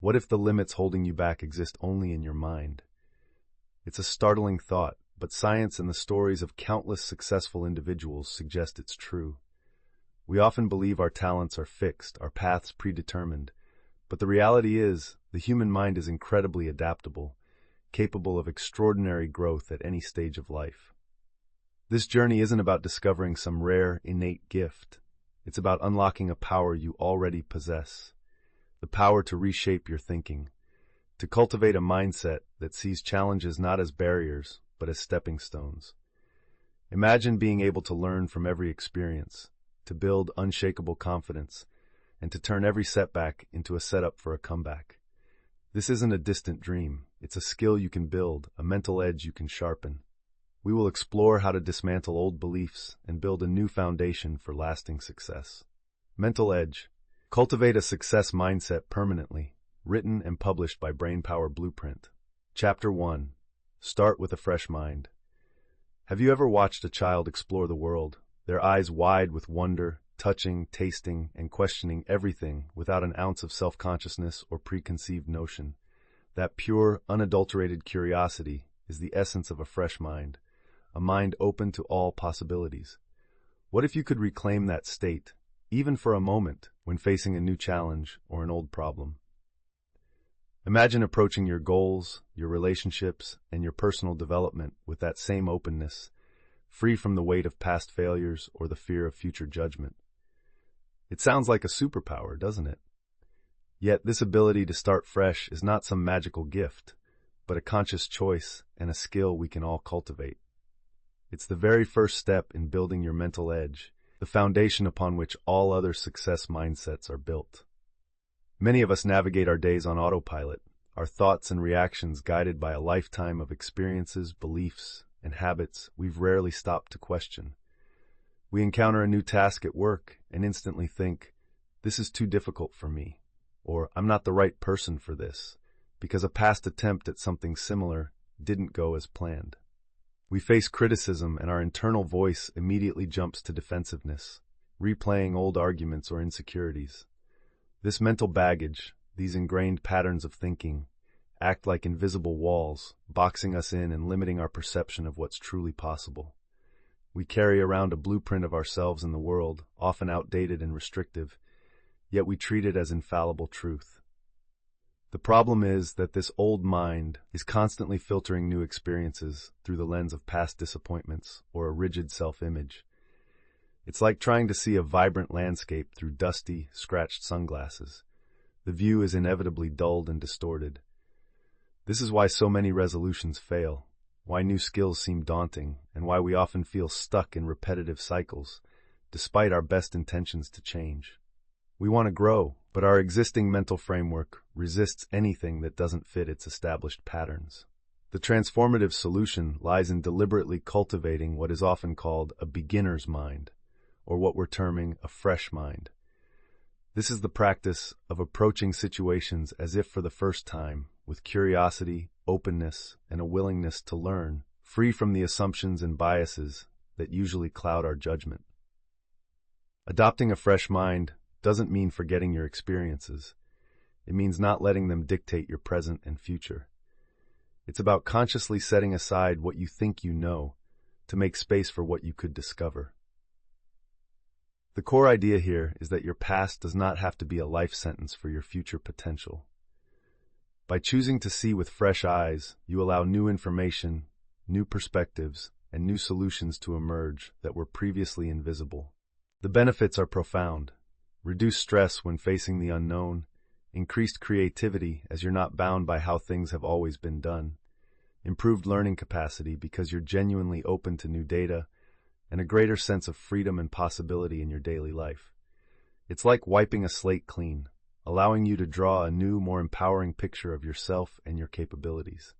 What if the limits holding you back exist only in your mind? It's a startling thought, but science and the stories of countless successful individuals suggest it's true. We often believe our talents are fixed, our paths predetermined, but the reality is, the human mind is incredibly adaptable, capable of extraordinary growth at any stage of life. This journey isn't about discovering some rare, innate gift. It's about unlocking a power you already possess, the power to reshape your thinking, to cultivate a mindset that sees challenges not as barriers, but as stepping stones. Imagine being able to learn from every experience, to build unshakable confidence, and to turn every setback into a setup for a comeback. This isn't a distant dream. It's a skill you can build, a mental edge you can sharpen. We will explore how to dismantle old beliefs and build a new foundation for lasting success. Mental Edge. Cultivate a success mindset permanently. Written and published by Brainpower Blueprint. Chapter 1. Start with a fresh mind. Have you ever watched a child explore the world, their eyes wide with wonder, touching, tasting, and questioning everything without an ounce of self-consciousness or preconceived notion? That pure, unadulterated curiosity is the essence of a fresh mind, a mind open to all possibilities. What if you could reclaim that state, even for a moment, when facing a new challenge or an old problem? Imagine approaching your goals, your relationships, and your personal development with that same openness, free from the weight of past failures or the fear of future judgment. It sounds like a superpower, doesn't it? Yet this ability to start fresh is not some magical gift, but a conscious choice and a skill we can all cultivate. It's the very first step in building your mental edge, the foundation upon which all other success mindsets are built. Many of us navigate our days on autopilot, our thoughts and reactions guided by a lifetime of experiences, beliefs, and habits we've rarely stopped to question. We encounter a new task at work and instantly think, "This is too difficult for me," or "I'm not the right person for this," because a past attempt at something similar didn't go as planned. We face criticism and our internal voice immediately jumps to defensiveness, replaying old arguments or insecurities. This mental baggage, these ingrained patterns of thinking, act like invisible walls, boxing us in and limiting our perception of what's truly possible. We carry around a blueprint of ourselves in the world, often outdated and restrictive, yet we treat it as infallible truth. The problem is that this old mind is constantly filtering new experiences through the lens of past disappointments or a rigid self-image. It's like trying to see a vibrant landscape through dusty, scratched sunglasses. The view is inevitably dulled and distorted. This is why so many resolutions fail, why new skills seem daunting, and why we often feel stuck in repetitive cycles, despite our best intentions to change. We want to grow, but our existing mental framework resists anything that doesn't fit its established patterns. The transformative solution lies in deliberately cultivating what is often called a beginner's mind, or what we're terming a fresh mind. This is the practice of approaching situations as if for the first time, with curiosity, openness, and a willingness to learn, free from the assumptions and biases that usually cloud our judgment. Adopting a fresh mind doesn't mean forgetting your experiences. It means not letting them dictate your present and future. It's about consciously setting aside what you think you know to make space for what you could discover. The core idea here is that your past does not have to be a life sentence for your future potential. By choosing to see with fresh eyes, you allow new information, new perspectives, and new solutions to emerge that were previously invisible. The benefits are profound. Reduced stress when facing the unknown, increased creativity as you're not bound by how things have always been done, improved learning capacity because you're genuinely open to new data, and a greater sense of freedom and possibility in your daily life. It's like wiping a slate clean, allowing you to draw a new, more empowering picture of yourself and your capabilities.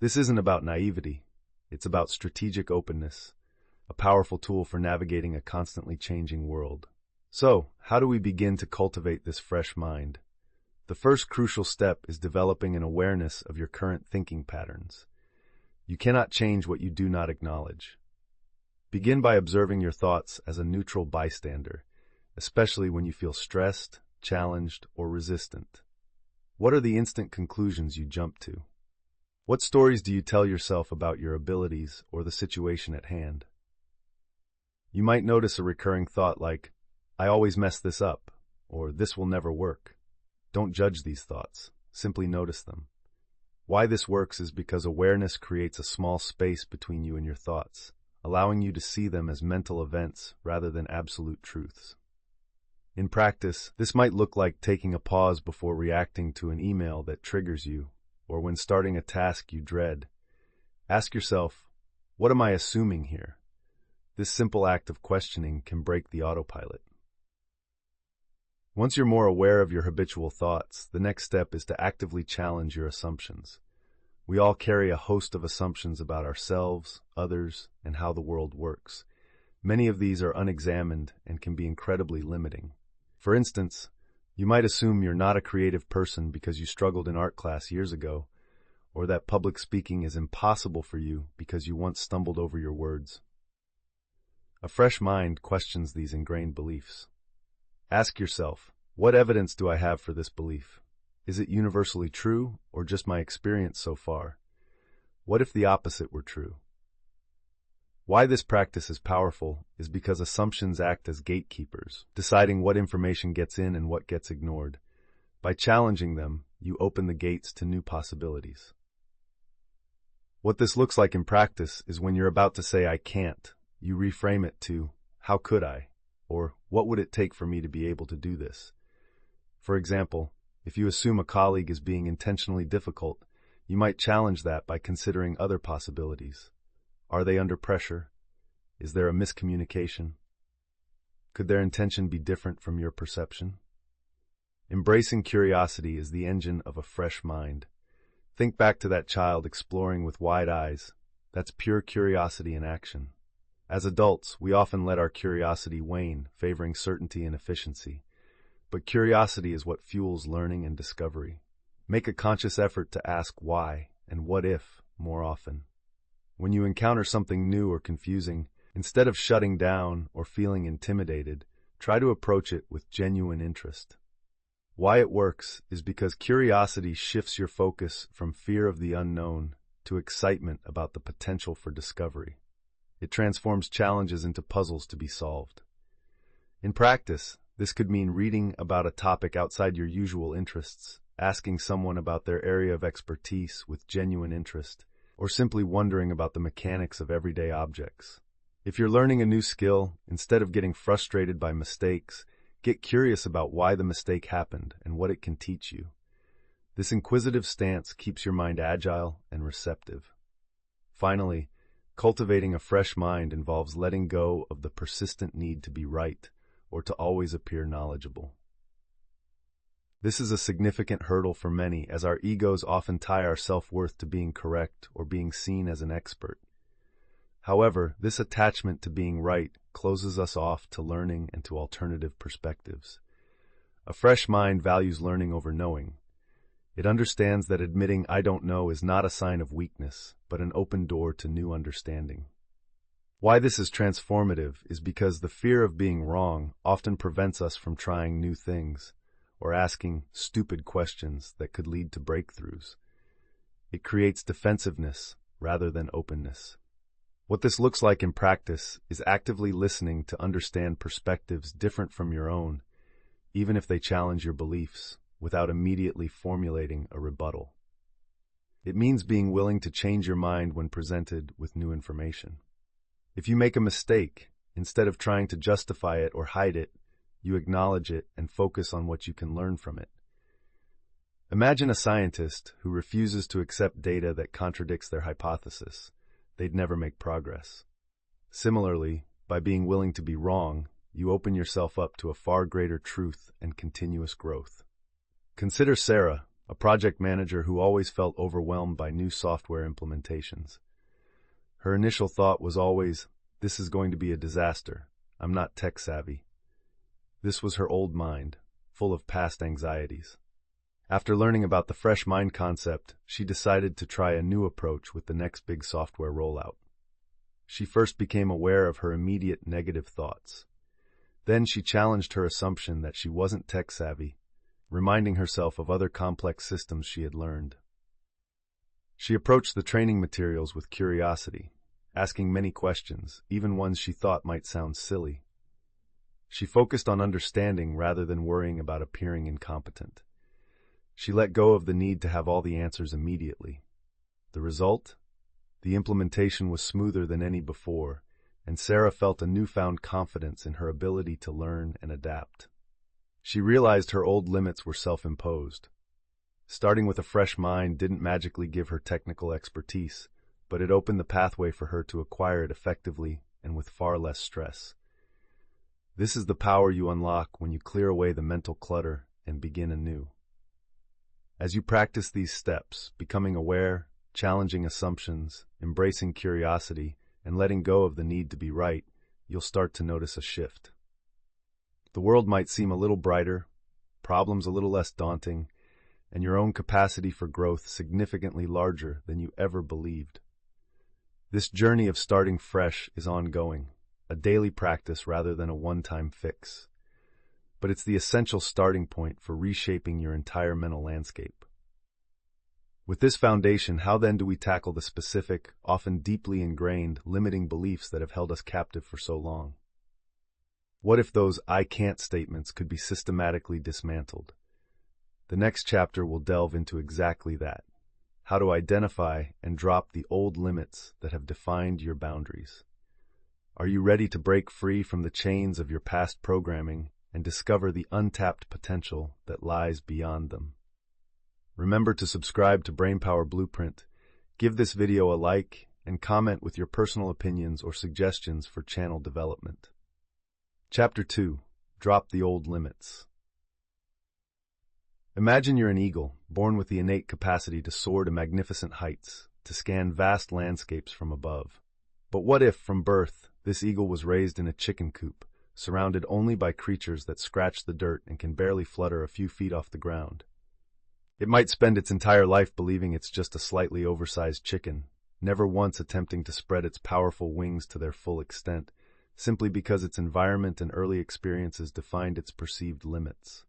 This isn't about naivety, it's about strategic openness, a powerful tool for navigating a constantly changing world. So, how do we begin to cultivate this fresh mind? The first crucial step is developing an awareness of your current thinking patterns. You cannot change what you do not acknowledge. Begin by observing your thoughts as a neutral bystander, especially when you feel stressed, challenged, or resistant. What are the instant conclusions you jump to? What stories do you tell yourself about your abilities or the situation at hand? You might notice a recurring thought like, I always mess this up, or this will never work. Don't judge these thoughts, simply notice them. Why this works is because awareness creates a small space between you and your thoughts, allowing you to see them as mental events rather than absolute truths. In practice, this might look like taking a pause before reacting to an email that triggers you, or when starting a task you dread. Ask yourself, what am I assuming here? This simple act of questioning can break the autopilot. Once you're more aware of your habitual thoughts, the next step is to actively challenge your assumptions. We all carry a host of assumptions about ourselves, others, and how the world works. Many of these are unexamined and can be incredibly limiting. For instance, you might assume you're not a creative person because you struggled in art class years ago, or that public speaking is impossible for you because you once stumbled over your words. A fresh mind questions these ingrained beliefs. Ask yourself, what evidence do I have for this belief? Is it universally true, or just my experience so far? What if the opposite were true? Why this practice is powerful is because assumptions act as gatekeepers, deciding what information gets in and what gets ignored. By challenging them, you open the gates to new possibilities. What this looks like in practice is when you're about to say, I can't, you reframe it to, how could I? Or, what would it take for me to be able to do this? For example, if you assume a colleague is being intentionally difficult, you might challenge that by considering other possibilities. Are they under pressure? Is there a miscommunication? Could their intention be different from your perception? Embracing curiosity is the engine of a fresh mind. Think back to that child exploring with wide eyes. That's pure curiosity in action. As adults, we often let our curiosity wane, favoring certainty and efficiency. But curiosity is what fuels learning and discovery. Make a conscious effort to ask why and what if more often. When you encounter something new or confusing, instead of shutting down or feeling intimidated, try to approach it with genuine interest. Why it works is because curiosity shifts your focus from fear of the unknown to excitement about the potential for discovery. It transforms challenges into puzzles to be solved. In practice, this could mean reading about a topic outside your usual interests, asking someone about their area of expertise with genuine interest, or simply wondering about the mechanics of everyday objects. If you're learning a new skill, instead of getting frustrated by mistakes, get curious about why the mistake happened and what it can teach you. This inquisitive stance keeps your mind agile and receptive. Finally, cultivating a fresh mind involves letting go of the persistent need to be right or to always appear knowledgeable. This is a significant hurdle for many, as our egos often tie our self-worth to being correct or being seen as an expert. However, this attachment to being right closes us off to learning and to alternative perspectives. A fresh mind values learning over knowing. It understands that admitting I don't know is not a sign of weakness, but an open door to new understanding. Why this is transformative is because the fear of being wrong often prevents us from trying new things or asking stupid questions that could lead to breakthroughs. It creates defensiveness rather than openness. What this looks like in practice is actively listening to understand perspectives different from your own, even if they challenge your beliefs, without immediately formulating a rebuttal. It means being willing to change your mind when presented with new information. If you make a mistake, instead of trying to justify it or hide it, you acknowledge it and focus on what you can learn from it. Imagine a scientist who refuses to accept data that contradicts their hypothesis. They'd never make progress. Similarly, by being willing to be wrong, you open yourself up to a far greater truth and continuous growth. Consider Sarah, a project manager who always felt overwhelmed by new software implementations. Her initial thought was always, this is going to be a disaster. I'm not tech savvy. This was her old mind, full of past anxieties. After learning about the fresh mind concept, she decided to try a new approach with the next big software rollout. She first became aware of her immediate negative thoughts. Then she challenged her assumption that she wasn't tech savvy reminding herself of other complex systems she had learned. She approached the training materials with curiosity, asking many questions, even ones she thought might sound silly. She focused on understanding rather than worrying about appearing incompetent. She let go of the need to have all the answers immediately. The result? The implementation was smoother than any before, and Sarah felt a newfound confidence in her ability to learn and adapt. She realized her old limits were self-imposed. Starting with a fresh mind didn't magically give her technical expertise, but it opened the pathway for her to acquire it effectively and with far less stress. This is the power you unlock when you clear away the mental clutter and begin anew. As you practice these steps, becoming aware, challenging assumptions, embracing curiosity, and letting go of the need to be right, you'll start to notice a shift. The world might seem a little brighter, problems a little less daunting, and your own capacity for growth significantly larger than you ever believed. This journey of starting fresh is ongoing, a daily practice rather than a one-time fix. But it's the essential starting point for reshaping your entire mental landscape. With this foundation, how then do we tackle the specific, often deeply ingrained, limiting beliefs that have held us captive for so long? What if those "I can't" statements could be systematically dismantled? The next chapter will delve into exactly that: how to identify and drop the old limits that have defined your boundaries. Are you ready to break free from the chains of your past programming and discover the untapped potential that lies beyond them? Remember to subscribe to Brainpower Blueprint, give this video a like, and comment with your personal opinions or suggestions for channel development. Chapter 2. Drop the Old Limits. Imagine you're an eagle, born with the innate capacity to soar to magnificent heights, to scan vast landscapes from above. But what if, from birth, this eagle was raised in a chicken coop, surrounded only by creatures that scratch the dirt and can barely flutter a few feet off the ground? It might spend its entire life believing it's just a slightly oversized chicken, never once attempting to spread its powerful wings to their full extent, simply because its environment and early experiences defined its perceived limits.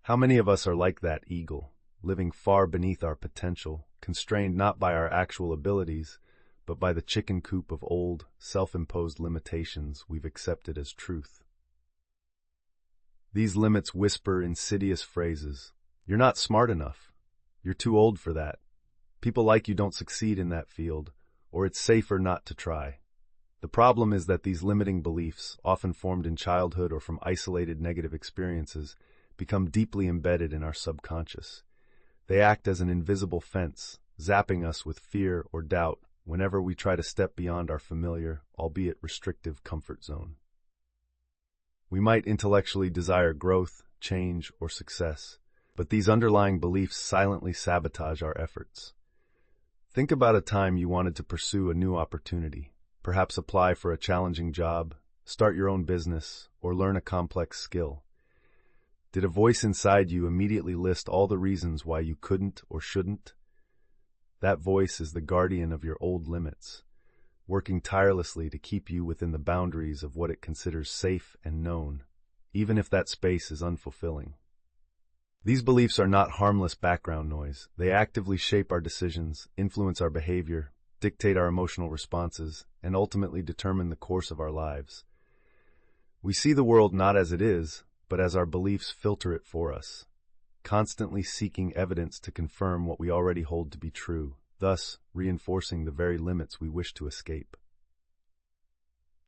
How many of us are like that eagle, living far beneath our potential, constrained not by our actual abilities, but by the chicken coop of old, self-imposed limitations we've accepted as truth? These limits whisper insidious phrases. You're not smart enough. You're too old for that. People like you don't succeed in that field, or it's safer not to try. The problem is that these limiting beliefs, often formed in childhood or from isolated negative experiences, become deeply embedded in our subconscious. They act as an invisible fence, zapping us with fear or doubt whenever we try to step beyond our familiar, albeit restrictive, comfort zone. We might intellectually desire growth, change, or success, but these underlying beliefs silently sabotage our efforts. Think about a time you wanted to pursue a new opportunity, perhaps apply for a challenging job, start your own business, or learn a complex skill. Did a voice inside you immediately list all the reasons why you couldn't or shouldn't? That voice is the guardian of your old limits, working tirelessly to keep you within the boundaries of what it considers safe and known, even if that space is unfulfilling. These beliefs are not harmless background noise. They actively shape our decisions, influence our behavior, dictate our emotional responses, and ultimately determine the course of our lives. We see the world not as it is, but as our beliefs filter it for us, constantly seeking evidence to confirm what we already hold to be true, thus reinforcing the very limits we wish to escape.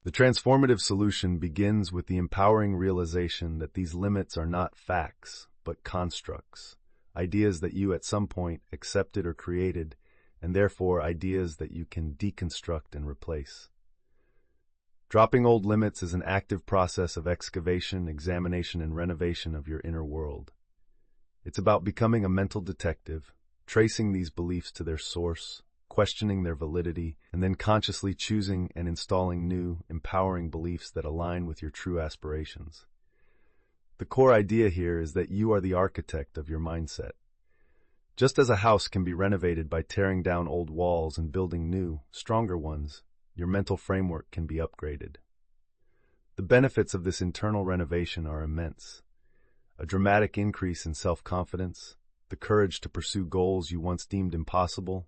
The transformative solution begins with the empowering realization that these limits are not facts, but constructs, ideas that you at some point accepted or created, and therefore ideas that you can deconstruct and replace. Dropping old limits is an active process of excavation, examination, and renovation of your inner world. It's about becoming a mental detective, tracing these beliefs to their source, questioning their validity, and then consciously choosing and installing new, empowering beliefs that align with your true aspirations. The core idea here is that you are the architect of your mindset. Just as a house can be renovated by tearing down old walls and building new, stronger ones, your mental framework can be upgraded. The benefits of this internal renovation are immense. a dramatic increase in self-confidence, the courage to pursue goals you once deemed impossible,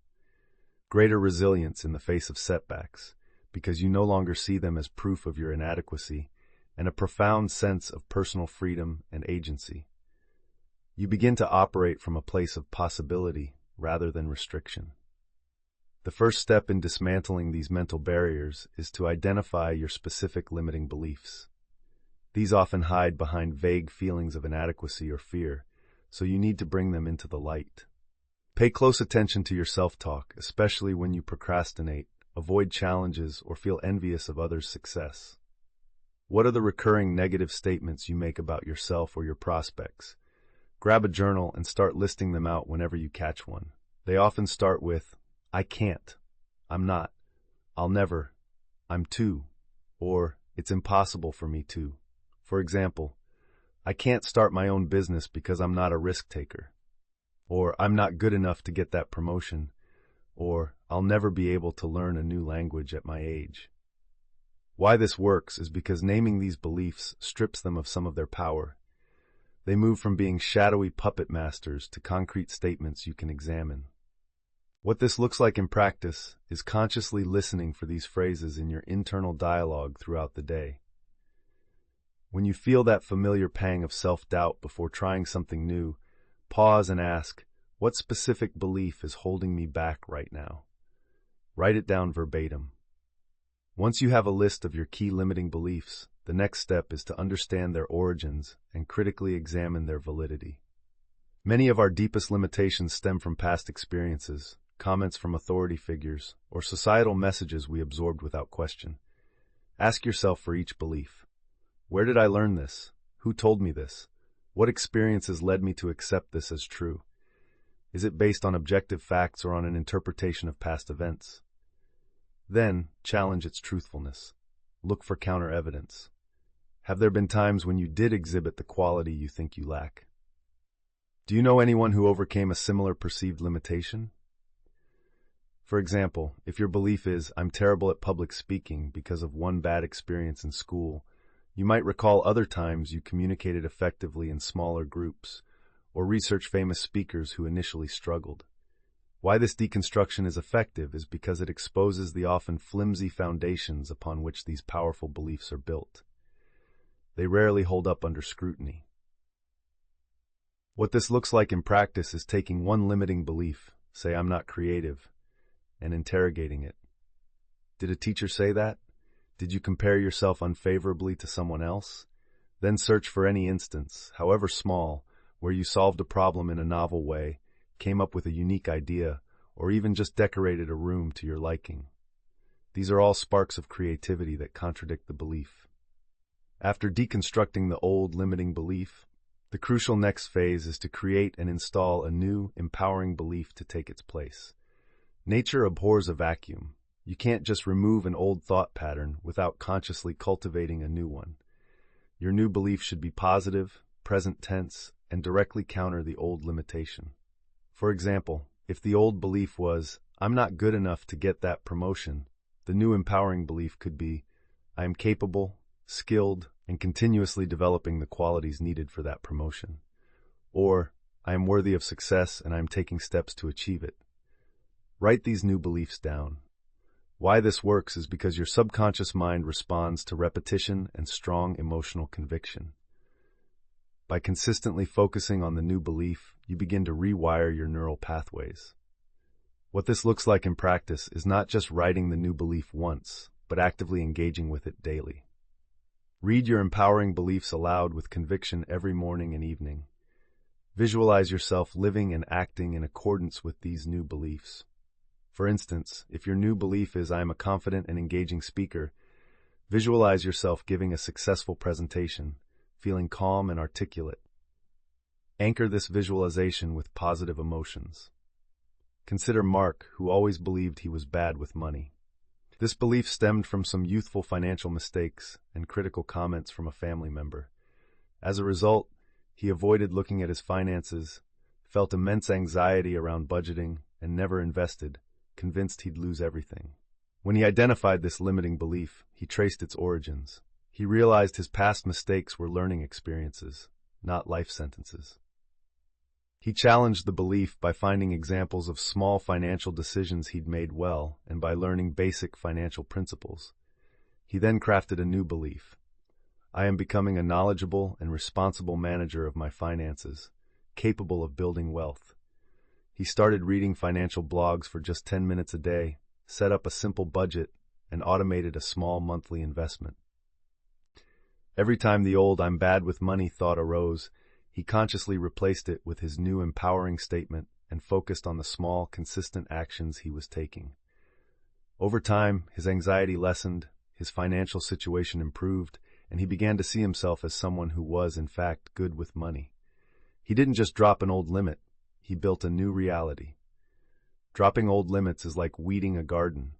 greater resilience in the face of setbacks, because you no longer see them as proof of your inadequacy, and a profound sense of personal freedom and agency. You begin to operate from a place of possibility rather than restriction. The first step in dismantling these mental barriers is to identify your specific limiting beliefs. These often hide behind vague feelings of inadequacy or fear, so you need to bring them into the light. Pay close attention to your self-talk, especially when you procrastinate, avoid challenges, or feel envious of others' success. What are the recurring negative statements you make about yourself or your prospects? Grab a journal and start listing them out whenever you catch one. They often start with, I can't, I'm not, I'll never, I'm too, or it's impossible for me to. For example, I can't start my own business because I'm not a risk taker. Or I'm not good enough to get that promotion. Or I'll never be able to learn a new language at my age. Why this works is because naming these beliefs strips them of some of their power. They move from being shadowy puppet masters to concrete statements you can examine. What this looks like in practice is consciously listening for these phrases in your internal dialogue throughout the day. When you feel that familiar pang of self-doubt before trying something new, pause and ask, what specific belief is holding me back right now? Write it down verbatim. Once you have a list of your key limiting beliefs, the next step is to understand their origins and critically examine their validity. Many of our deepest limitations stem from past experiences, comments from authority figures, or societal messages we absorbed without question. Ask yourself for each belief. Where did I learn this? Who told me this? What experiences led me to accept this as true? Is it based on objective facts or on an interpretation of past events? Then, challenge its truthfulness. Look for counter-evidence. Have there been times when you did exhibit the quality you think you lack? Do you know anyone who overcame a similar perceived limitation? For example, if your belief is, I'm terrible at public speaking because of one bad experience in school, you might recall other times you communicated effectively in smaller groups, or research famous speakers who initially struggled. Why this deconstruction is effective is because it exposes the often flimsy foundations upon which these powerful beliefs are built. They rarely hold up under scrutiny. What this looks like in practice is taking one limiting belief, say I'm not creative, and interrogating it. Did a teacher say that? Did you compare yourself unfavorably to someone else? Then search for any instance, however small, where you solved a problem in a novel way, came up with a unique idea, or even just decorated a room to your liking. These are all sparks of creativity that contradict the belief. After deconstructing the old limiting belief, the crucial next phase is to create and install a new, empowering belief to take its place. Nature abhors a vacuum. You can't just remove an old thought pattern without consciously cultivating a new one. Your new belief should be positive, present tense, and directly counter the old limitation. For example, if the old belief was, I'm not good enough to get that promotion, the new empowering belief could be, I am capable, skilled, and continuously developing the qualities needed for that promotion. Or, I am worthy of success and I am taking steps to achieve it. Write these new beliefs down. Why this works is because your subconscious mind responds to repetition and strong emotional conviction. By consistently focusing on the new belief, you begin to rewire your neural pathways. What this looks like in practice is not just writing the new belief once, but actively engaging with it daily. Read your empowering beliefs aloud with conviction every morning and evening. Visualize yourself living and acting in accordance with these new beliefs. For instance, if your new belief is I am a confident and engaging speaker, visualize yourself giving a successful presentation, feeling calm and articulate. Anchor this visualization with positive emotions. Consider Mark, who always believed he was bad with money. This belief stemmed from some youthful financial mistakes and critical comments from a family member. As a result, he avoided looking at his finances, felt immense anxiety around budgeting, and never invested, convinced he'd lose everything. When he identified this limiting belief, he traced its origins. He realized his past mistakes were learning experiences. not life sentences. He challenged the belief by finding examples of small financial decisions he'd made well and by learning basic financial principles. He then crafted a new belief. I am becoming a knowledgeable and responsible manager of my finances, capable of building wealth. He started reading financial blogs for just 10 minutes a day, set up a simple budget, and automated a small monthly investment. Every time the old "I'm bad with money" thought arose, he consciously replaced it with his new empowering statement and focused on the small, consistent actions he was taking. Over time, his anxiety lessened, his financial situation improved, and he began to see himself as someone who was, in fact, good with money. He didn't just drop an old limit, he built a new reality. Dropping old limits is like weeding a garden.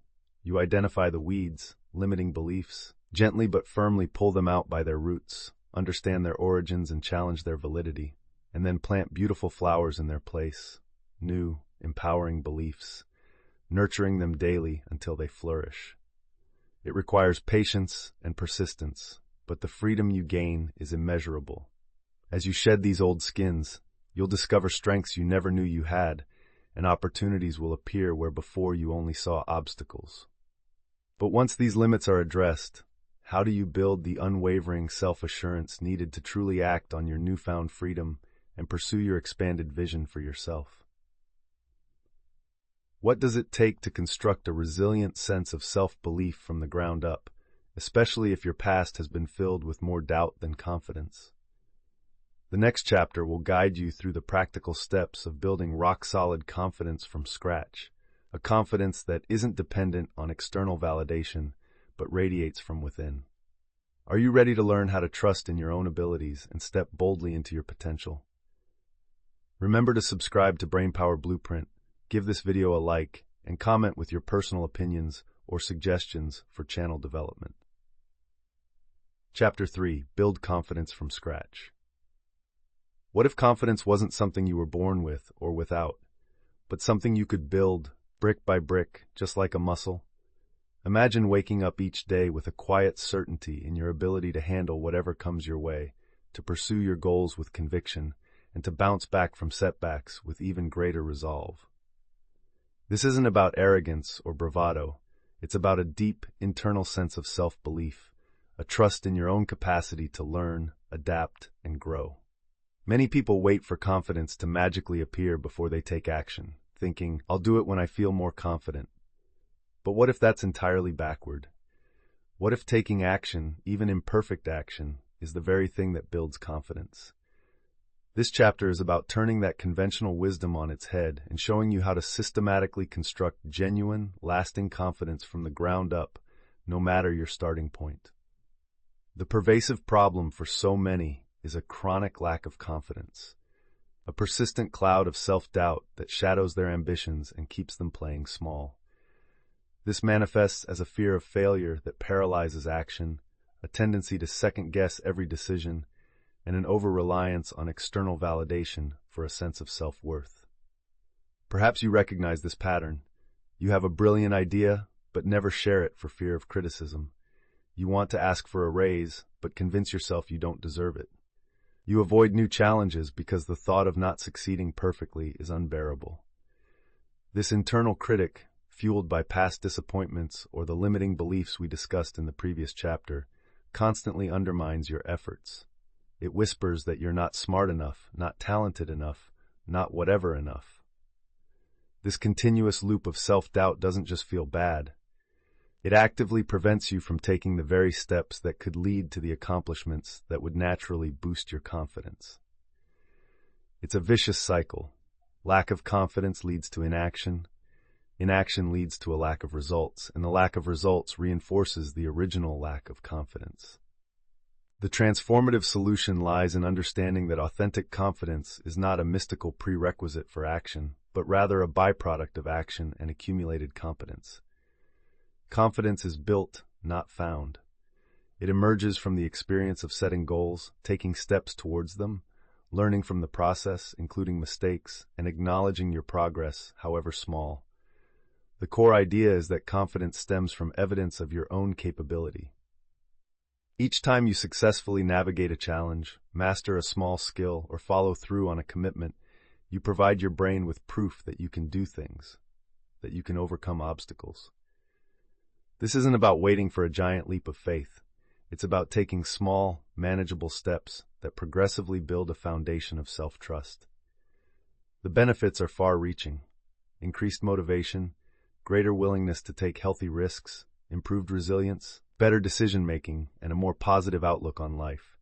You identify the weeds, limiting beliefs, gently but firmly pull them out by their roots, understand their origins and challenge their validity, and then plant beautiful flowers in their place, new, empowering beliefs, nurturing them daily until they flourish. It requires patience and persistence, but the freedom you gain is immeasurable. As you shed these old skins, you'll discover strengths you never knew you had, and opportunities will appear where before you only saw obstacles. But once these limits are addressed, how do you build the unwavering self-assurance needed to truly act on your newfound freedom and pursue your expanded vision for yourself? What does it take to construct a resilient sense of self-belief from the ground up, especially if your past has been filled with more doubt than confidence? The next chapter will guide you through the practical steps of building rock-solid confidence from scratch, a confidence that isn't dependent on external validation, but radiates from within. Are you ready to learn how to trust in your own abilities and step boldly into your potential? Remember to subscribe to Brainpower Blueprint, give this video a like, and comment with your personal opinions or suggestions for channel development. Chapter 3. Build confidence from scratch. What if confidence wasn't something you were born with or without, but something you could build brick by brick, just like a muscle? Imagine waking up each day with a quiet certainty in your ability to handle whatever comes your way, to pursue your goals with conviction, and to bounce back from setbacks with even greater resolve. This isn't about arrogance or bravado. It's about a deep, internal sense of self-belief, a trust in your own capacity to learn, adapt, and grow. Many people wait for confidence to magically appear before they take action, thinking, "I'll do it when I feel more confident." But what if that's entirely backward? What if taking action, even imperfect action, is the very thing that builds confidence? This chapter is about turning that conventional wisdom on its head and showing you how to systematically construct genuine, lasting confidence from the ground up, no matter your starting point. The pervasive problem for so many is a chronic lack of confidence, a persistent cloud of self-doubt that shadows their ambitions and keeps them playing small. This manifests as a fear of failure that paralyzes action, a tendency to second-guess every decision, and an over-reliance on external validation for a sense of self-worth. Perhaps you recognize this pattern. You have a brilliant idea, but never share it for fear of criticism. You want to ask for a raise, but convince yourself you don't deserve it. You avoid new challenges because the thought of not succeeding perfectly is unbearable. This internal critic, fueled by past disappointments or the limiting beliefs we discussed in the previous chapter, constantly undermines your efforts. It whispers that you're not smart enough, not talented enough, not whatever enough. This continuous loop of self-doubt doesn't just feel bad. It actively prevents you from taking the very steps that could lead to the accomplishments that would naturally boost your confidence. It's a vicious cycle. Lack of confidence leads to inaction. Inaction leads to a lack of results, and the lack of results reinforces the original lack of confidence. The transformative solution lies in understanding that authentic confidence is not a mystical prerequisite for action, but rather a byproduct of action and accumulated competence. Confidence is built, not found. It emerges from the experience of setting goals, taking steps towards them, learning from the process, including mistakes, and acknowledging your progress, however small. The core idea is that confidence stems from evidence of your own capability. Each time you successfully navigate a challenge, master a small skill, or follow through on a commitment, you provide your brain with proof that you can do things, that you can overcome obstacles. This isn't about waiting for a giant leap of faith. It's about taking small, manageable steps that progressively build a foundation of self-trust. The benefits are far-reaching: increased motivation, greater willingness to take healthy risks, improved resilience, better decision-making, and a more positive outlook on life.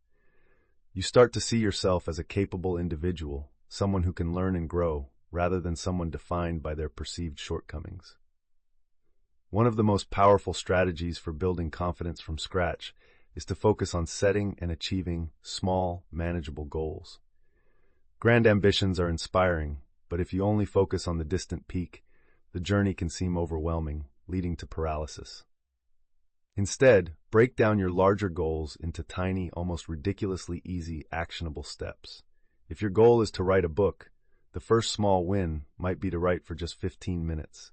You start to see yourself as a capable individual, someone who can learn and grow, rather than someone defined by their perceived shortcomings. One of the most powerful strategies for building confidence from scratch is to focus on setting and achieving small, manageable goals. Grand ambitions are inspiring, but if you only focus on the distant peak, the journey can seem overwhelming, leading to paralysis. Instead, break down your larger goals into tiny, almost ridiculously easy, actionable steps. If your goal is to write a book, the first small win might be to write for just 15 minutes,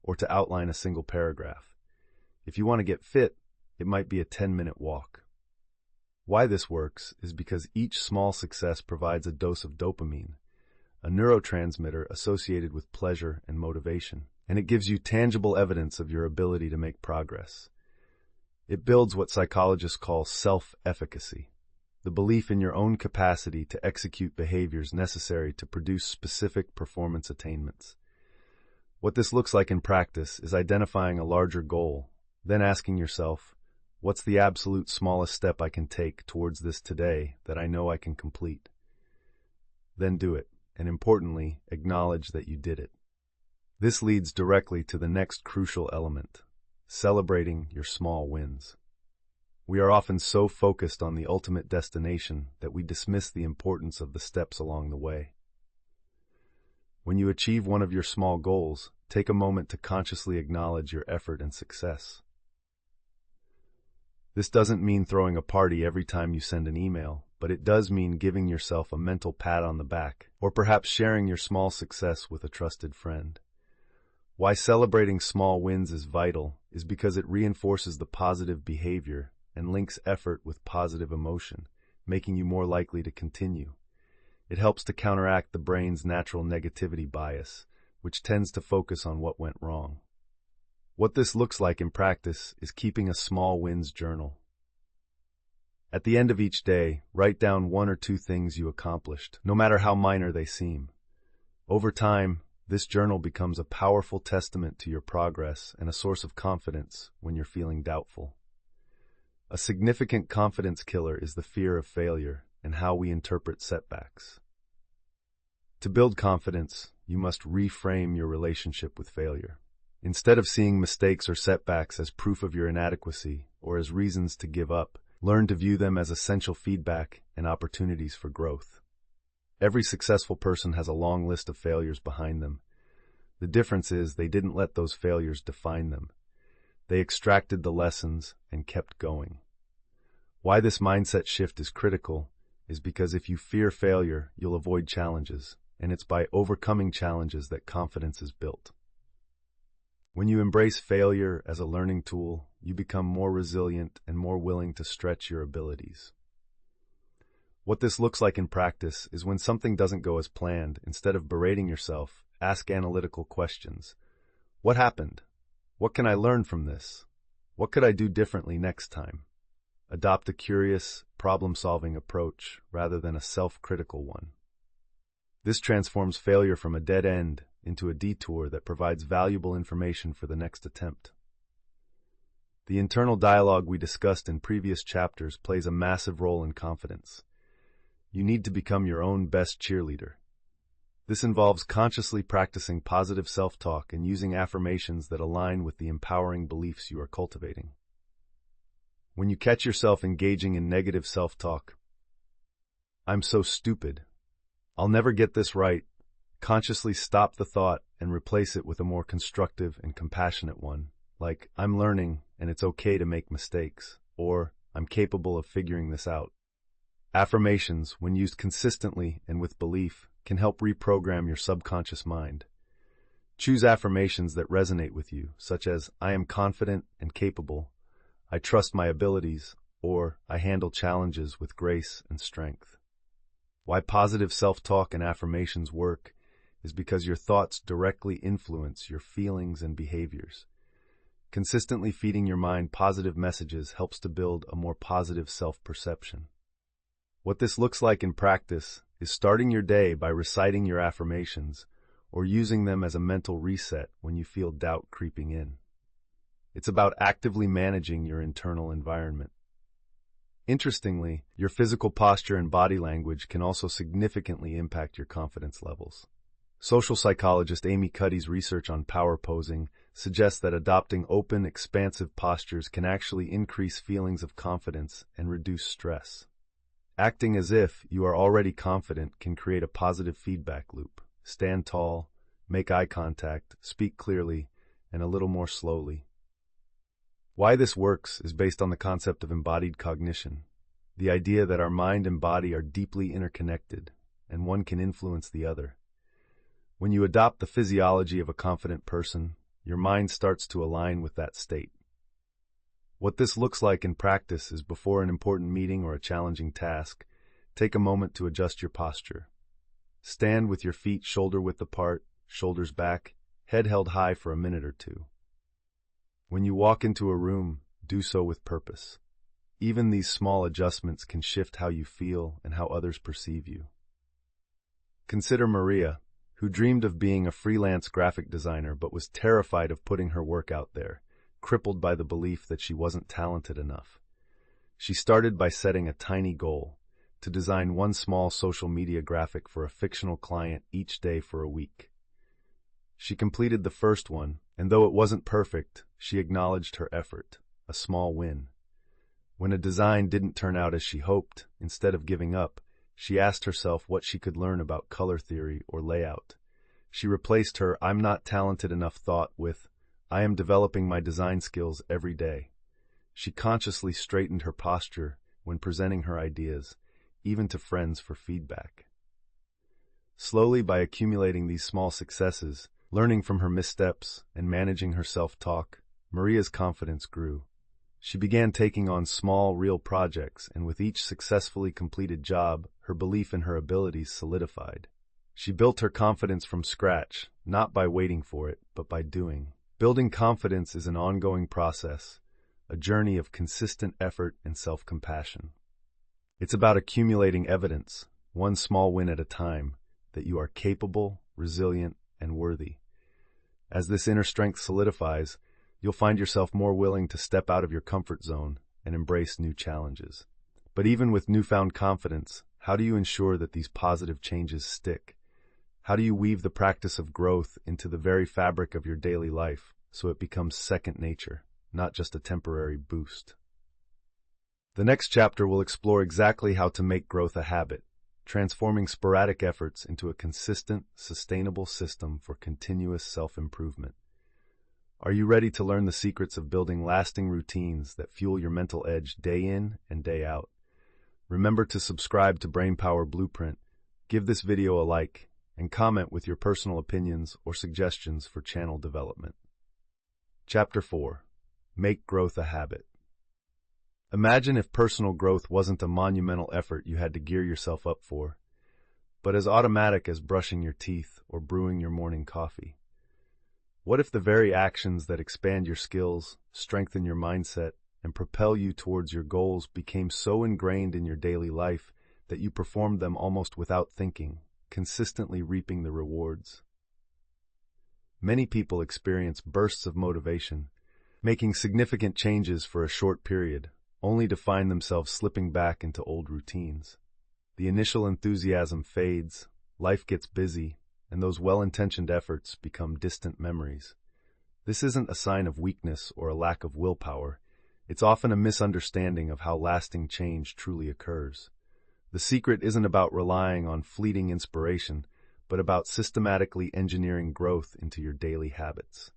or to outline a single paragraph. If you want to get fit, it might be a 10-minute walk. Why this works is because each small success provides a dose of dopamine, a neurotransmitter associated with pleasure and motivation, and it gives you tangible evidence of your ability to make progress. It builds what psychologists call self-efficacy, the belief in your own capacity to execute behaviors necessary to produce specific performance attainments. What this looks like in practice is identifying a larger goal, then asking yourself, what's the absolute smallest step I can take towards this today that I know I can complete? Then do it, and importantly, acknowledge that you did it. This leads directly to the next crucial element: celebrating your small wins. We are often so focused on the ultimate destination that we dismiss the importance of the steps along the way. When you achieve one of your small goals, take a moment to consciously acknowledge your effort and success. This doesn't mean throwing a party every time you send an email, but it does mean giving yourself a mental pat on the back, or perhaps sharing your small success with a trusted friend. Why celebrating small wins is vital is because it reinforces the positive behavior and links effort with positive emotion, making you more likely to continue. It helps to counteract the brain's natural negativity bias, which tends to focus on what went wrong. What this looks like in practice is keeping a small wins journal. At the end of each day, write down 1 or 2 things you accomplished, no matter how minor they seem. Over time, this journal becomes a powerful testament to your progress and a source of confidence when you're feeling doubtful. A significant confidence killer is the fear of failure and how we interpret setbacks. To build confidence, you must reframe your relationship with failure. Instead of seeing mistakes or setbacks as proof of your inadequacy or as reasons to give up, learn to view them as essential feedback and opportunities for growth. Every successful person has a long list of failures behind them. The difference is they didn't let those failures define them. They extracted the lessons and kept going. Why this mindset shift is critical is because if you fear failure, you'll avoid challenges, and it's by overcoming challenges that confidence is built. When you embrace failure as a learning tool, you become more resilient and more willing to stretch your abilities. What this looks like in practice is when something doesn't go as planned, instead of berating yourself, ask analytical questions. What happened? What can I learn from this? What could I do differently next time? Adopt a curious, problem-solving approach rather than a self-critical one. This transforms failure from a dead end into a detour that provides valuable information for the next attempt. The internal dialogue we discussed in previous chapters plays a massive role in confidence. You need to become your own best cheerleader. This involves consciously practicing positive self-talk and using affirmations that align with the empowering beliefs you are cultivating. When you catch yourself engaging in negative self-talk, "I'm so stupid," "I'll never get this right," consciously stop the thought and replace it with a more constructive and compassionate one, like, "I'm learning and it's okay to make mistakes," or "I'm capable of figuring this out." Affirmations, when used consistently and with belief, can help reprogram your subconscious mind. Choose affirmations that resonate with you, such as, "I am confident and capable," "I trust my abilities," or I handle challenges with grace and strength. Why positive self-talk and affirmations work is because your thoughts directly influence your feelings and behaviors. Consistently feeding your mind positive messages helps to build a more positive self-perception. What this looks like in practice is starting your day by reciting your affirmations or using them as a mental reset when you feel doubt creeping in. It's about actively managing your internal environment. Interestingly, your physical posture and body language can also significantly impact your confidence levels. Social psychologist Amy Cuddy's research on power posing suggests that adopting open, expansive postures can actually increase feelings of confidence and reduce stress. Acting as if you are already confident can create a positive feedback loop. Stand tall, make eye contact, speak clearly, and a little more slowly. Why this works is based on the concept of embodied cognition, the idea that our mind and body are deeply interconnected, and one can influence the other. When you adopt the physiology of a confident person, your mind starts to align with that state. What this looks like in practice is before an important meeting or a challenging task, take a moment to adjust your posture. Stand with your feet shoulder-width apart, shoulders back, head held high for a minute or two. When you walk into a room, do so with purpose. Even these small adjustments can shift how you feel and how others perceive you. Consider Maria, who dreamed of being a freelance graphic designer but was terrified of putting her work out there, crippled by the belief that she wasn't talented enough. She started by setting a tiny goal, to design one small social media graphic for a fictional client each day for a week. She completed the first one, and though it wasn't perfect, she acknowledged her effort, a small win. When a design didn't turn out as she hoped, instead of giving up, she asked herself what she could learn about color theory or layout. She replaced her "I'm not talented enough" thought with "I am developing my design skills every day." She consciously straightened her posture when presenting her ideas, even to friends for feedback. Slowly, by accumulating these small successes, learning from her missteps, and managing her self-talk, Maria's confidence grew. She began taking on small, real projects, and with each successfully completed job, her belief in her abilities solidified. She built her confidence from scratch, not by waiting for it, but by doing. Building confidence is an ongoing process, a journey of consistent effort and self-compassion. It's about accumulating evidence, one small win at a time, that you are capable, resilient, and worthy. As this inner strength solidifies, you'll find yourself more willing to step out of your comfort zone and embrace new challenges. But even with newfound confidence, how do you ensure that these positive changes stick? How do you weave the practice of growth into the very fabric of your daily life so it becomes second nature, not just a temporary boost? The next chapter will explore exactly how to make growth a habit, transforming sporadic efforts into a consistent, sustainable system for continuous self-improvement. Are you ready to learn the secrets of building lasting routines that fuel your mental edge day in and day out? Remember to subscribe to Brainpower Blueprint, give this video a like, and comment with your personal opinions or suggestions for channel development. Chapter 4. Make growth a habit. Imagine if personal growth wasn't a monumental effort you had to gear yourself up for, but as automatic as brushing your teeth or brewing your morning coffee. What if the very actions that expand your skills, strengthen your mindset, and propel you towards your goals became so ingrained in your daily life that you performed them almost without thinking, consistently reaping the rewards? Many people experience bursts of motivation, making significant changes for a short period, only to find themselves slipping back into old routines. The initial enthusiasm fades, life gets busy, and those well-intentioned efforts become distant memories. This isn't a sign of weakness or a lack of willpower. It's often a misunderstanding of how lasting change truly occurs. The secret isn't about relying on fleeting inspiration, but about systematically engineering growth into your daily habits.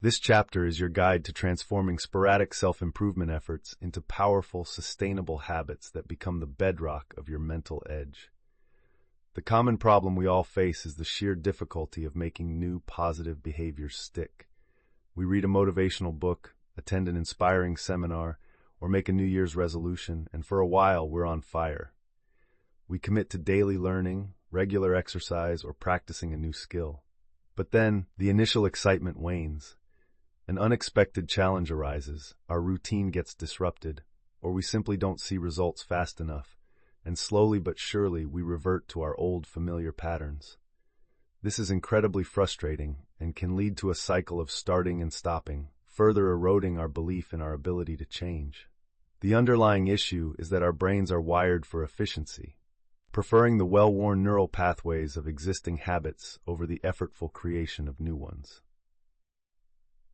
This chapter is your guide to transforming sporadic self-improvement efforts into powerful, sustainable habits that become the bedrock of your mental edge. The common problem we all face is the sheer difficulty of making new positive behaviors stick. We read a motivational book, attend an inspiring seminar, or make a New Year's resolution, and for a while we're on fire. We commit to daily learning, regular exercise, or practicing a new skill. But then, the initial excitement wanes. An unexpected challenge arises, our routine gets disrupted, or we simply don't see results fast enough, and slowly but surely we revert to our old familiar patterns. This is incredibly frustrating and can lead to a cycle of starting and stopping, further eroding our belief in our ability to change. The underlying issue is that our brains are wired for efficiency, preferring the well-worn neural pathways of existing habits over the effortful creation of new ones.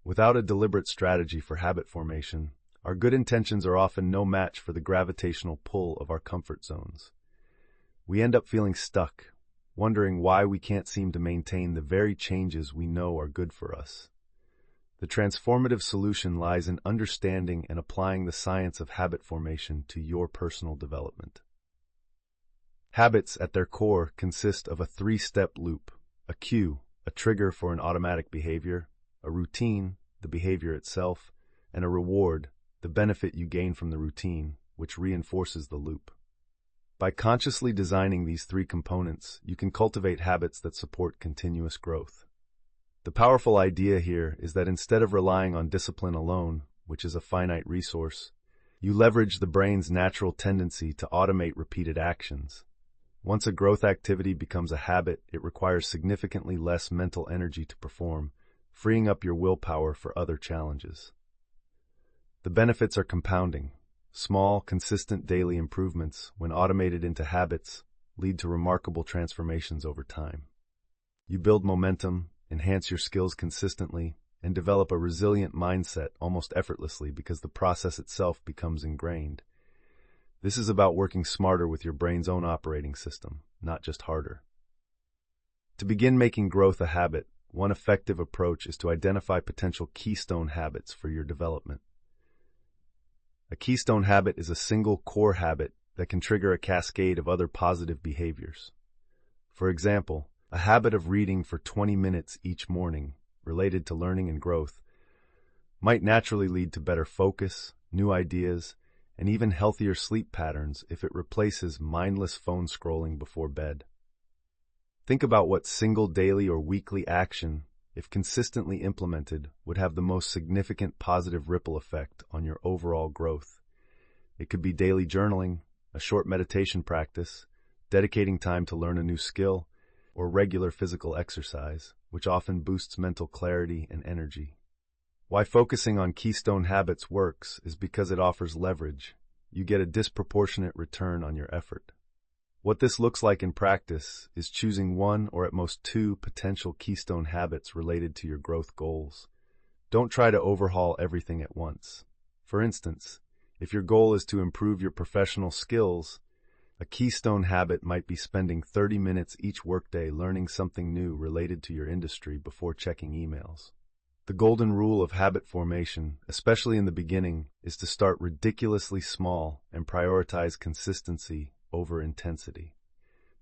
Without a deliberate strategy for habit formation, our good intentions are often no match for the gravitational pull of our comfort zones. We end up feeling stuck, wondering why we can't seem to maintain the very changes we know are good for us. The transformative solution lies in understanding and applying the science of habit formation to your personal development. Habits, at their core, consist of a three-step loop: a cue, a trigger for an automatic behavior; a routine, the behavior itself; and a reward, the benefit you gain from the routine, which reinforces the loop. By consciously designing these three components, you can cultivate habits that support continuous growth. The powerful idea here is that instead of relying on discipline alone, which is a finite resource, you leverage the brain's natural tendency to automate repeated actions. Once a growth activity becomes a habit, it requires significantly less mental energy to perform, freeing up your willpower for other challenges. The benefits are compounding. Small, consistent daily improvements, when automated into habits, lead to remarkable transformations over time. You build momentum, enhance your skills consistently, and develop a resilient mindset almost effortlessly because the process itself becomes ingrained. This is about working smarter with your brain's own operating system, not just harder. To begin making growth a habit, one effective approach is to identify potential keystone habits for your development. A keystone habit is a single core habit that can trigger a cascade of other positive behaviors. For example, a habit of reading for 20 minutes each morning, related to learning and growth, might naturally lead to better focus, new ideas, and even healthier sleep patterns if it replaces mindless phone scrolling before bed. Think about what single daily or weekly action, if consistently implemented, would have the most significant positive ripple effect on your overall growth. It could be daily journaling, a short meditation practice, dedicating time to learn a new skill, or regular physical exercise, which often boosts mental clarity and energy. Why focusing on keystone habits works is because it offers leverage. You get a disproportionate return on your effort. What this looks like in practice is choosing one or at most two potential keystone habits related to your growth goals. Don't try to overhaul everything at once. For instance, if your goal is to improve your professional skills, a keystone habit might be spending 30 minutes each workday learning something new related to your industry before checking emails. The golden rule of habit formation, especially in the beginning, is to start ridiculously small and prioritize consistency over intensity.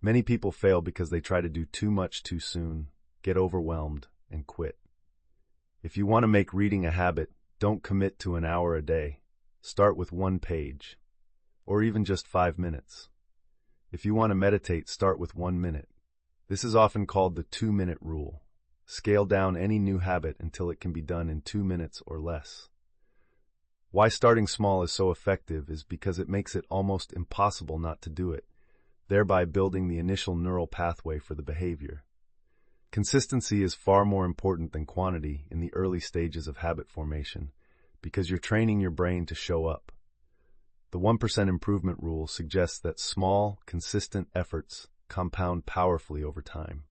Many people fail because they try to do too much too soon, get overwhelmed, and quit. If you want to make reading a habit, don't commit to an hour a day. Start with 1 page, or even just 5 minutes. If you want to meditate, start with 1 minute. This is often called the 2-minute rule. Scale down any new habit until it can be done in 2 minutes or less. Why starting small is so effective is because it makes it almost impossible not to do it, thereby building the initial neural pathway for the behavior. Consistency is far more important than quantity in the early stages of habit formation because you're training your brain to show up. The 1% improvement rule suggests that small, consistent efforts compound powerfully over time.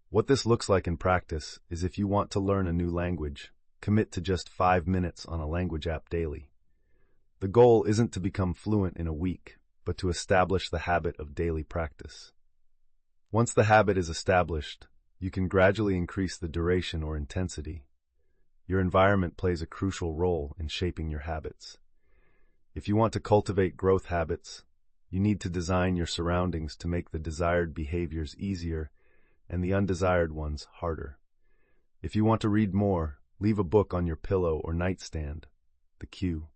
What this looks like in practice is if you want to learn a new language, commit to just 5 minutes on a language app daily. The goal isn't to become fluent in a week, but to establish the habit of daily practice. Once the habit is established, you can gradually increase the duration or intensity. Your environment plays a crucial role in shaping your habits. If you want to cultivate growth habits, you need to design your surroundings to make the desired behaviors easier and the undesired ones harder. If you want to read more, leave a book on your pillow or nightstand, the cue.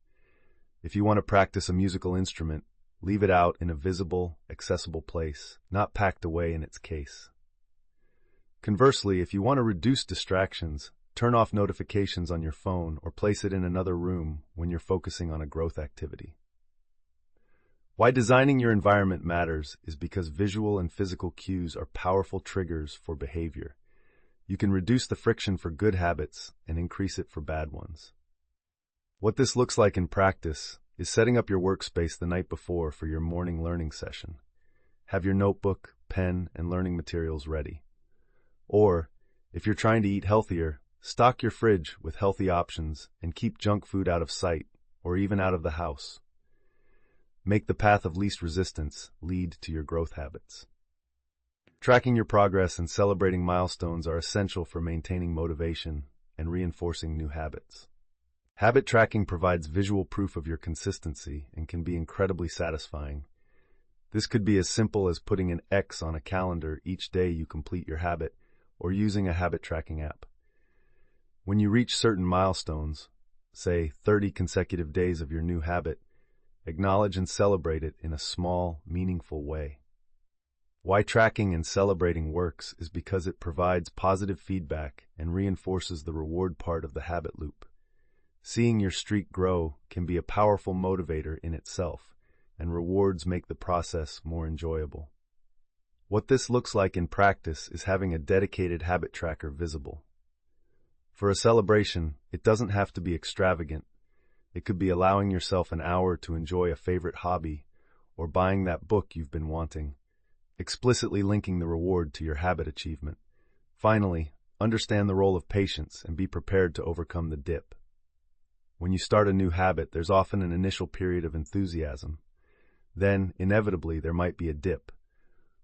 If you want to practice a musical instrument, leave it out in a visible, accessible place, not packed away in its case. Conversely, if you want to reduce distractions, turn off notifications on your phone or place it in another room when you're focusing on a growth activity. Why designing your environment matters is because visual and physical cues are powerful triggers for behavior. You can reduce the friction for good habits and increase it for bad ones. What this looks like in practice is setting up your workspace the night before for your morning learning session. Have your notebook, pen, and learning materials ready. Or, if you're trying to eat healthier, stock your fridge with healthy options and keep junk food out of sight or even out of the house. Make the path of least resistance lead to your growth habits. Tracking your progress and celebrating milestones are essential for maintaining motivation and reinforcing new habits. Habit tracking provides visual proof of your consistency and can be incredibly satisfying. This could be as simple as putting an X on a calendar each day you complete your habit, or using a habit tracking app. When you reach certain milestones, say 30 consecutive days of your new habit, acknowledge and celebrate it in a small, meaningful way. Why tracking and celebrating works is because it provides positive feedback and reinforces the reward part of the habit loop. Seeing your streak grow can be a powerful motivator in itself, and rewards make the process more enjoyable. What this looks like in practice is having a dedicated habit tracker visible. For a celebration, it doesn't have to be extravagant. It could be allowing yourself an hour to enjoy a favorite hobby or buying that book you've been wanting, explicitly linking the reward to your habit achievement. Finally, understand the role of patience and be prepared to overcome the dip. When you start a new habit, there's often an initial period of enthusiasm. Then, inevitably, there might be a dip,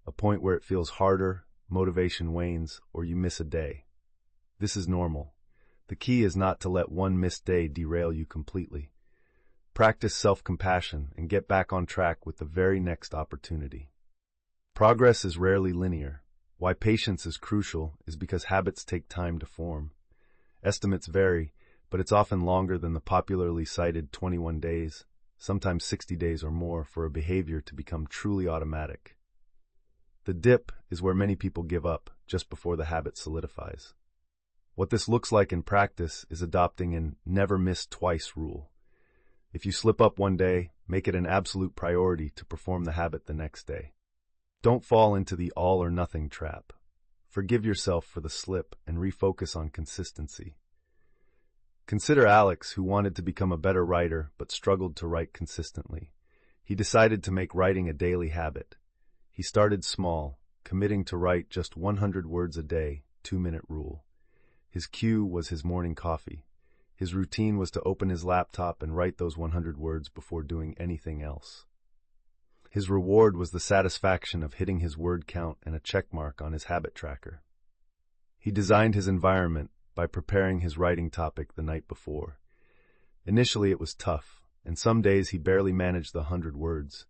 a point where it feels harder, motivation wanes, or you miss a day. This is normal. The key is not to let one missed day derail you completely. Practice self-compassion and get back on track with the very next opportunity. Progress is rarely linear. Why patience is crucial is because habits take time to form. Estimates vary, but it's often longer than the popularly cited 21 days, sometimes 60 days or more, for a behavior to become truly automatic. The dip is where many people give up just before the habit solidifies. What this looks like in practice is adopting an never miss twice rule. If you slip up one day, make it an absolute priority to perform the habit the next day. Don't fall into the all or nothing trap. Forgive yourself for the slip and refocus on consistency. Consider Alex, who wanted to become a better writer but struggled to write consistently. He decided to make writing a daily habit. He started small, committing to write just 100 words a day, 2-minute rule. His cue was his morning coffee. His routine was to open his laptop and write those 100 words before doing anything else. His reward was the satisfaction of hitting his word count and a check mark on his habit tracker. He designed his environment by preparing his writing topic the night before. Initially it was tough, and some days he barely managed the 100 words.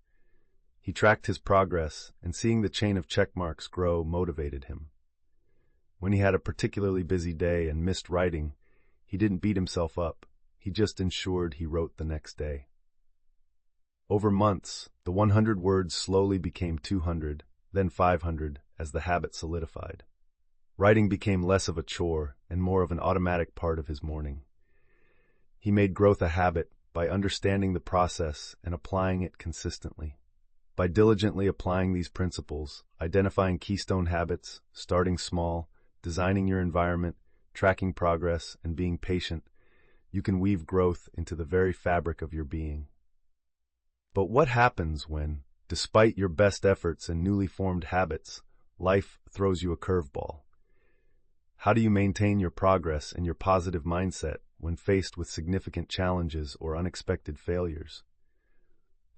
He tracked his progress, and seeing the chain of check marks grow motivated him. When he had a particularly busy day and missed writing, he didn't beat himself up. He just ensured he wrote the next day. Over months, the 100 words slowly became 200, then 500, as the habit solidified. Writing became less of a chore and more of an automatic part of his morning. He made growth a habit by understanding the process and applying it consistently. By diligently applying these principles, identifying keystone habits, starting small, designing your environment, tracking progress, and being patient, you can weave growth into the very fabric of your being. But what happens when, despite your best efforts and newly formed habits, life throws you a curveball? How do you maintain your progress and your positive mindset when faced with significant challenges or unexpected failures?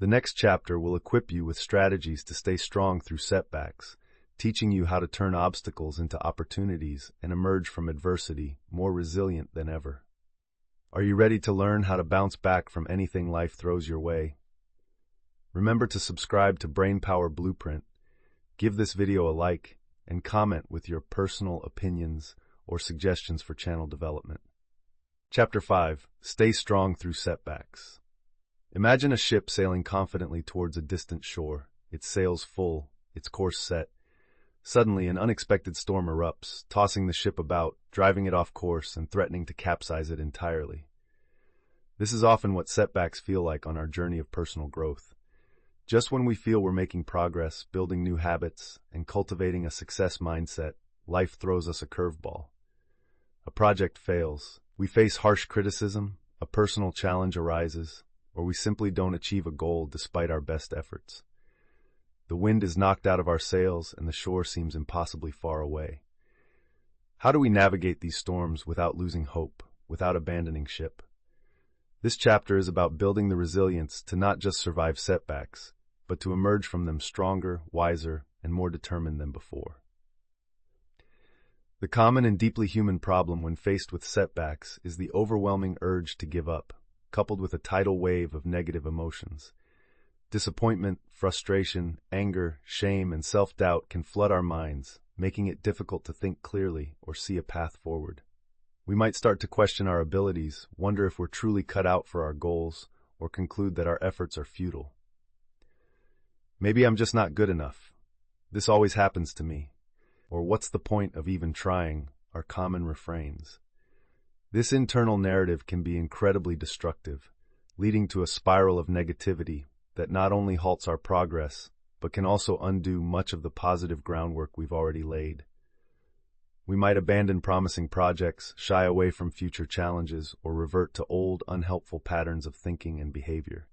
The next chapter will equip you with strategies to stay strong through setbacks, teaching you how to turn obstacles into opportunities and emerge from adversity more resilient than ever. Are you ready to learn how to bounce back from anything life throws your way? Remember to subscribe to Brainpower Blueprint, give this video a like, and comment with your personal opinions or suggestions for channel development. Chapter 5. Stay strong through setbacks. Imagine a ship sailing confidently towards a distant shore, its sails full, its course set. Suddenly, an unexpected storm erupts, tossing the ship about, driving it off course, and threatening to capsize it entirely. This is often what setbacks feel like on our journey of personal growth. Just when we feel we're making progress, building new habits, and cultivating a success mindset, life throws us a curveball. A project fails, we face harsh criticism, a personal challenge arises, or we simply don't achieve a goal despite our best efforts. The wind is knocked out of our sails and the shore seems impossibly far away. How do we navigate these storms without losing hope, without abandoning ship? This chapter is about building the resilience to not just survive setbacks, but to emerge from them stronger, wiser, and more determined than before. The common and deeply human problem when faced with setbacks is the overwhelming urge to give up, coupled with a tidal wave of negative emotions. Disappointment, frustration, anger, shame, and self-doubt can flood our minds, making it difficult to think clearly or see a path forward. We might start to question our abilities, wonder if we're truly cut out for our goals, or conclude that our efforts are futile. Maybe I'm just not good enough. This always happens to me. Or what's the point of even trying are common refrains. This internal narrative can be incredibly destructive, leading to a spiral of negativity that not only halts our progress, but can also undo much of the positive groundwork we've already laid. We might abandon promising projects, shy away from future challenges, or revert to old, unhelpful patterns of thinking and behavior.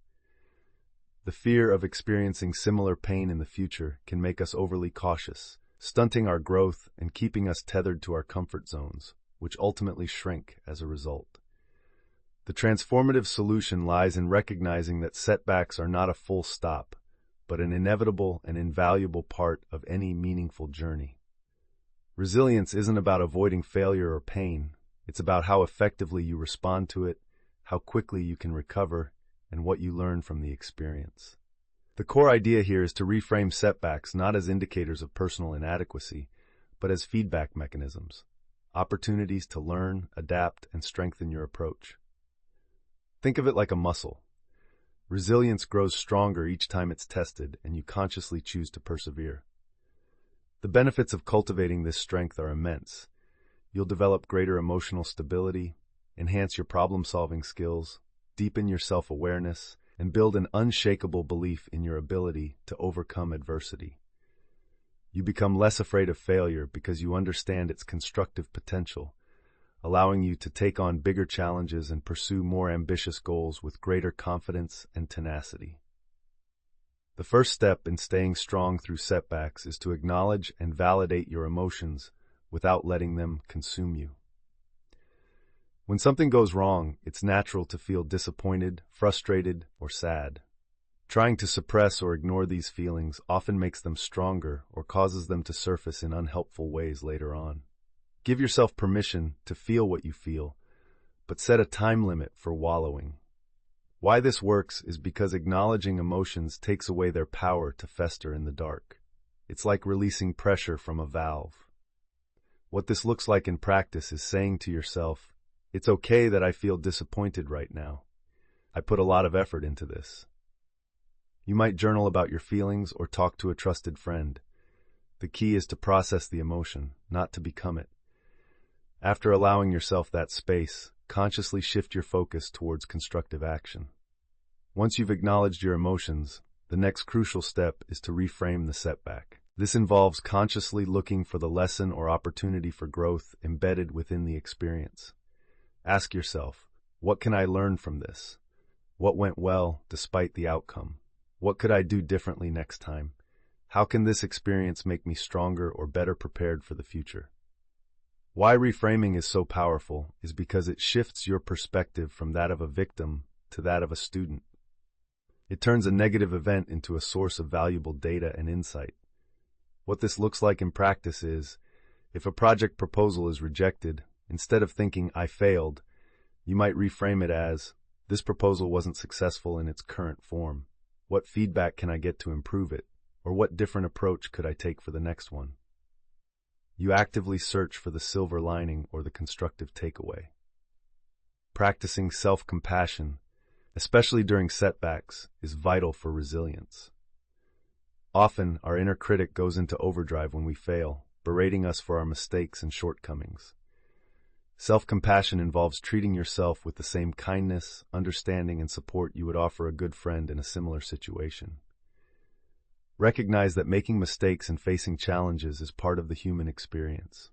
The fear of experiencing similar pain in the future can make us overly cautious, stunting our growth and keeping us tethered to our comfort zones, which ultimately shrink as a result. The transformative solution lies in recognizing that setbacks are not a full stop, but an inevitable and invaluable part of any meaningful journey. Resilience isn't about avoiding failure or pain. It's about how effectively you respond to it, how quickly you can recover, and what you learn from the experience. The core idea here is to reframe setbacks not as indicators of personal inadequacy, but as feedback mechanisms, opportunities to learn, adapt, and strengthen your approach. Think of it like a muscle. Resilience grows stronger each time it's tested, and you consciously choose to persevere. The benefits of cultivating this strength are immense. You'll develop greater emotional stability, enhance your problem-solving skills, deepen your self-awareness, and build an unshakable belief in your ability to overcome adversity. You become less afraid of failure because you understand its constructive potential, allowing you to take on bigger challenges and pursue more ambitious goals with greater confidence and tenacity. The first step in staying strong through setbacks is to acknowledge and validate your emotions without letting them consume you. When something goes wrong, it's natural to feel disappointed, frustrated, or sad. Trying to suppress or ignore these feelings often makes them stronger or causes them to surface in unhelpful ways later on. Give yourself permission to feel what you feel, but set a time limit for wallowing. Why this works is because acknowledging emotions takes away their power to fester in the dark. It's like releasing pressure from a valve. What this looks like in practice is saying to yourself, "It's okay that I feel disappointed right now. I put a lot of effort into this." You might journal about your feelings or talk to a trusted friend. The key is to process the emotion, not to become it. After allowing yourself that space, consciously shift your focus towards constructive action. Once you've acknowledged your emotions, the next crucial step is to reframe the setback. This involves consciously looking for the lesson or opportunity for growth embedded within the experience. Ask yourself, what can I learn from this? What went well despite the outcome? What could I do differently next time? How can this experience make me stronger or better prepared for the future? Why reframing is so powerful is because it shifts your perspective from that of a victim to that of a student. It turns a negative event into a source of valuable data and insight. What this looks like in practice is, if a project proposal is rejected, instead of thinking, "I failed," you might reframe it as, "This proposal wasn't successful in its current form. What feedback can I get to improve it? Or what different approach could I take for the next one?" You actively search for the silver lining or the constructive takeaway. Practicing self-compassion, especially during setbacks, is vital for resilience. Often, our inner critic goes into overdrive when we fail, berating us for our mistakes and shortcomings. Self-compassion involves treating yourself with the same kindness, understanding, and support you would offer a good friend in a similar situation. Recognize that making mistakes and facing challenges is part of the human experience.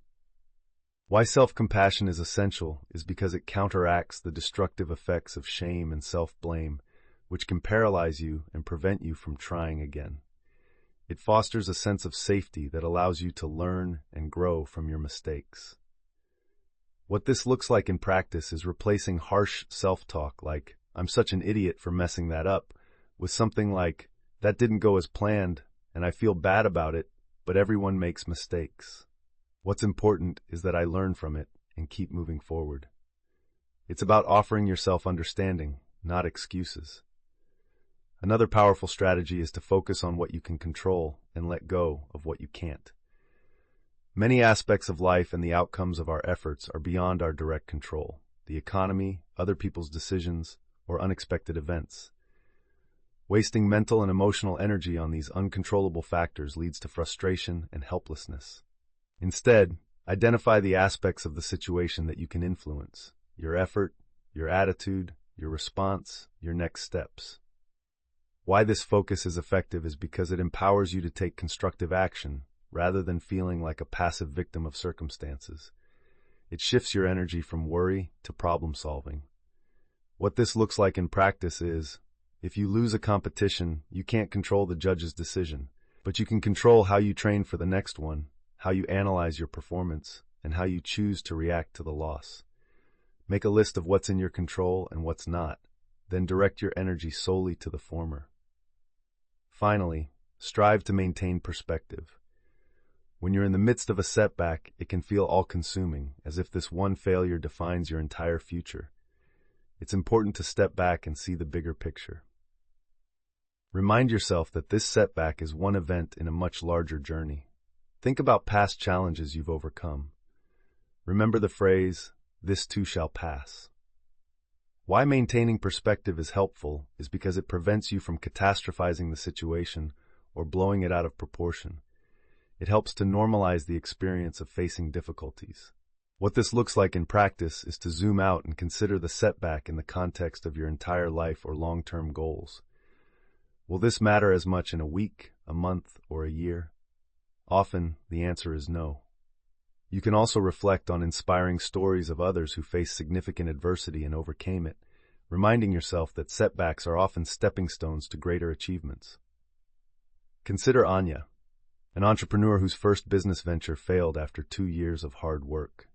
Why self-compassion is essential is because it counteracts the destructive effects of shame and self-blame, which can paralyze you and prevent you from trying again. It fosters a sense of safety that allows you to learn and grow from your mistakes. What this looks like in practice is replacing harsh self-talk like, "I'm such an idiot for messing that up," with something like, "That didn't go as planned, and I feel bad about it, but everyone makes mistakes. What's important is that I learn from it and keep moving forward." It's about offering yourself understanding, not excuses. Another powerful strategy is to focus on what you can control and let go of what you can't. Many aspects of life and the outcomes of our efforts are beyond our direct control: the economy, other people's decisions, or unexpected events. Wasting mental and emotional energy on these uncontrollable factors leads to frustration and helplessness. Instead, identify the aspects of the situation that you can influence: your effort, your attitude, your response, your next steps. Why this focus is effective is because it empowers you to take constructive action, rather than feeling like a passive victim of circumstances. It shifts your energy from worry to problem solving. What this looks like in practice is, if you lose a competition, you can't control the judge's decision, but you can control how you train for the next one, how you analyze your performance, and how you choose to react to the loss. Make a list of what's in your control and what's not, then direct your energy solely to the former. Finally, strive to maintain perspective. When you're in the midst of a setback, it can feel all-consuming, as if this one failure defines your entire future. It's important to step back and see the bigger picture. Remind yourself that this setback is one event in a much larger journey. Think about past challenges you've overcome. Remember the phrase, "This too shall pass." Why maintaining perspective is helpful is because it prevents you from catastrophizing the situation or blowing it out of proportion. It helps to normalize the experience of facing difficulties. What this looks like in practice is to zoom out and consider the setback in the context of your entire life or long-term goals. Will this matter as much in a week, a month, or a year? Often, the answer is no. You can also reflect on inspiring stories of others who faced significant adversity and overcame it, reminding yourself that setbacks are often stepping stones to greater achievements. Consider Anya, an entrepreneur whose first business venture failed after 2 years of hard work.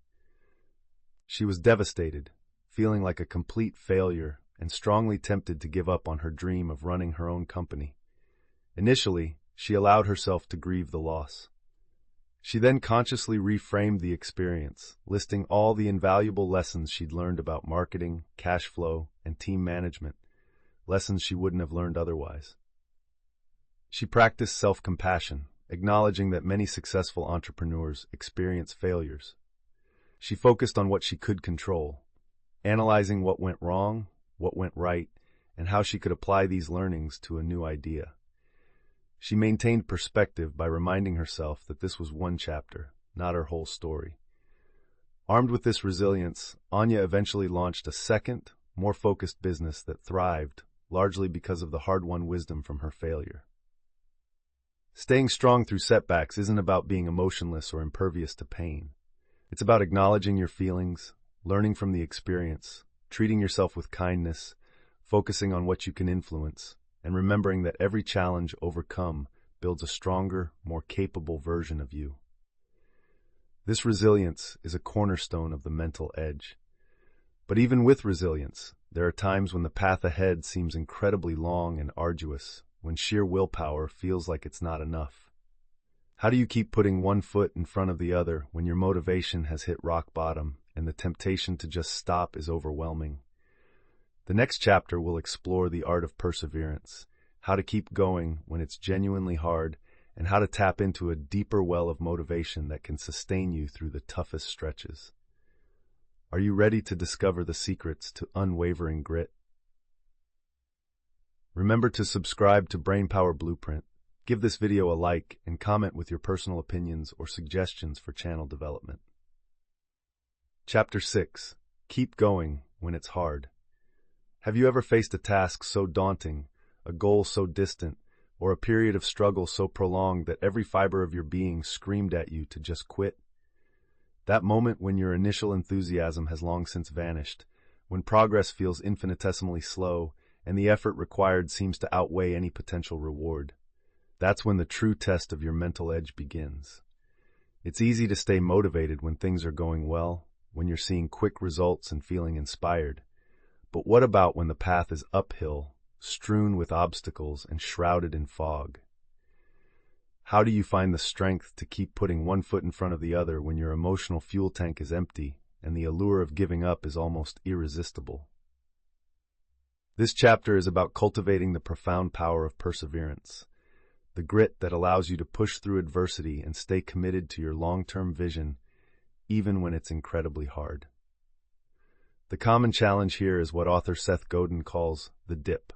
She was devastated, feeling like a complete failure, and strongly tempted to give up on her dream of running her own company. Initially, she allowed herself to grieve the loss. She then consciously reframed the experience, listing all the invaluable lessons she'd learned about marketing, cash flow, and team management, lessons she wouldn't have learned otherwise. She practiced self-compassion, acknowledging that many successful entrepreneurs experience failures. She focused on what she could control, analyzing what went wrong, what went right, and how she could apply these learnings to a new idea. She maintained perspective by reminding herself that this was one chapter, not her whole story. Armed with this resilience, Anya eventually launched a second, more focused business that thrived, largely because of the hard-won wisdom from her failure. Staying strong through setbacks isn't about being emotionless or impervious to pain. It's about acknowledging your feelings, learning from the experience, treating yourself with kindness, focusing on what you can influence, and remembering that every challenge overcome builds a stronger, more capable version of you. This resilience is a cornerstone of the mental edge. But even with resilience, there are times when the path ahead seems incredibly long and arduous, when sheer willpower feels like it's not enough. How do you keep putting one foot in front of the other when your motivation has hit rock bottom and the temptation to just stop is overwhelming? The next chapter will explore the art of perseverance, how to keep going when it's genuinely hard, and how to tap into a deeper well of motivation that can sustain you through the toughest stretches. Are you ready to discover the secrets to unwavering grit? Remember to subscribe to Brainpower Blueprint. Give this video a like and comment with your personal opinions or suggestions for channel development. Chapter 6. Keep going when it's hard. Have you ever faced a task so daunting, a goal so distant, or a period of struggle so prolonged that every fiber of your being screamed at you to just quit? That moment when your initial enthusiasm has long since vanished, when progress feels infinitesimally slow, and the effort required seems to outweigh any potential reward. That's when the true test of your mental edge begins. It's easy to stay motivated when things are going well, when you're seeing quick results and feeling inspired. But what about when the path is uphill, strewn with obstacles and shrouded in fog? How do you find the strength to keep putting one foot in front of the other when your emotional fuel tank is empty and the allure of giving up is almost irresistible? This chapter is about cultivating the profound power of perseverance, the grit that allows you to push through adversity and stay committed to your long-term vision, even when it's incredibly hard. The common challenge here is what author Seth Godin calls the dip,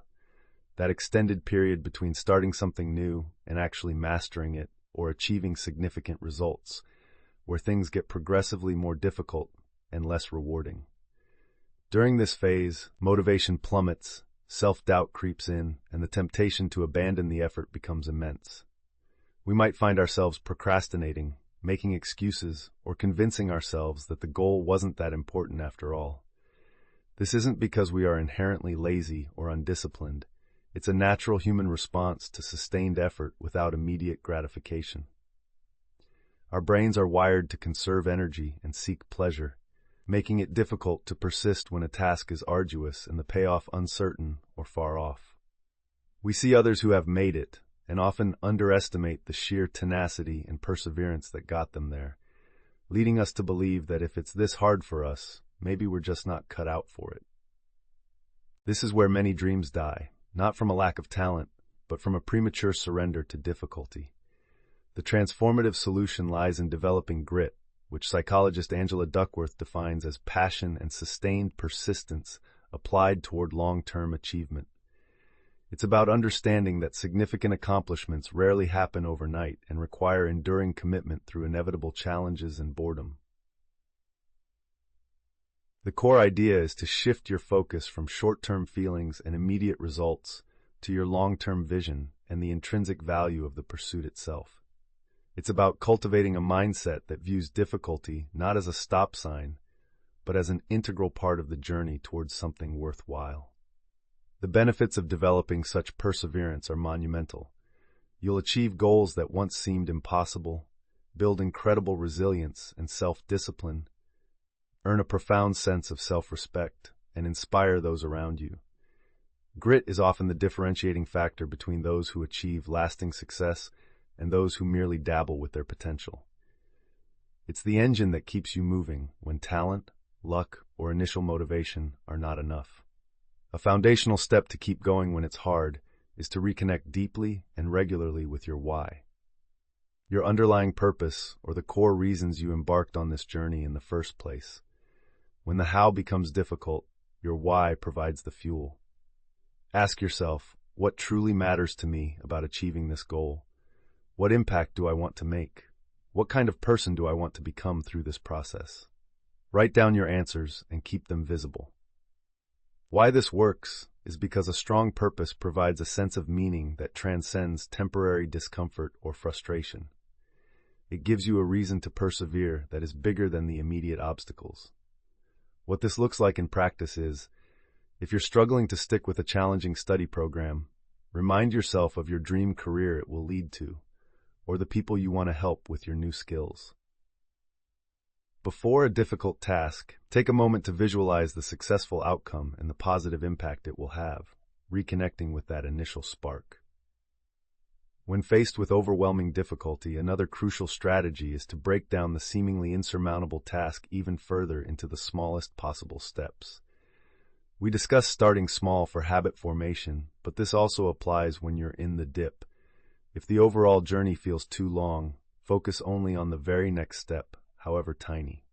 that extended period between starting something new and actually mastering it or achieving significant results, where things get progressively more difficult and less rewarding. During this phase, motivation plummets, self-doubt creeps in, and the temptation to abandon the effort becomes immense. We might find ourselves procrastinating, making excuses, or convincing ourselves that the goal wasn't that important after all. This isn't because we are inherently lazy or undisciplined. It's a natural human response to sustained effort without immediate gratification. Our brains are wired to conserve energy and seek pleasure, making it difficult to persist when a task is arduous and the payoff uncertain or far off. We see others who have made it and often underestimate the sheer tenacity and perseverance that got them there, leading us to believe that if it's this hard for us, maybe we're just not cut out for it. This is where many dreams die, not from a lack of talent, but from a premature surrender to difficulty. The transformative solution lies in developing grit, which psychologist Angela Duckworth defines as passion and sustained persistence applied toward long-term achievement. It's about understanding that significant accomplishments rarely happen overnight and require enduring commitment through inevitable challenges and boredom. The core idea is to shift your focus from short-term feelings and immediate results to your long-term vision and the intrinsic value of the pursuit itself. It's about cultivating a mindset that views difficulty not as a stop sign, but as an integral part of the journey towards something worthwhile. The benefits of developing such perseverance are monumental. You'll achieve goals that once seemed impossible, build incredible resilience and self-discipline, earn a profound sense of self-respect, and inspire those around you. Grit is often the differentiating factor between those who achieve lasting success and those who merely dabble with their potential. It's the engine that keeps you moving when talent, luck, or initial motivation are not enough. A foundational step to keep going when it's hard is to reconnect deeply and regularly with your why. Your underlying purpose, or the core reasons you embarked on this journey in the first place. When the how becomes difficult, your why provides the fuel. Ask yourself, what truly matters to me about achieving this goal? What impact do I want to make? What kind of person do I want to become through this process? Write down your answers and keep them visible. Why this works is because a strong purpose provides a sense of meaning that transcends temporary discomfort or frustration. It gives you a reason to persevere that is bigger than the immediate obstacles. What this looks like in practice is, if you're struggling to stick with a challenging study program, remind yourself of your dream career it will lead to, or the people you want to help with your new skills. Before a difficult task, take a moment to visualize the successful outcome and the positive impact it will have, reconnecting with that initial spark. When faced with overwhelming difficulty, another crucial strategy is to break down the seemingly insurmountable task even further into the smallest possible steps. We discussed starting small for habit formation, but this also applies when you're in the dip. If the overall journey feels too long, focus only on the very next step, however tiny.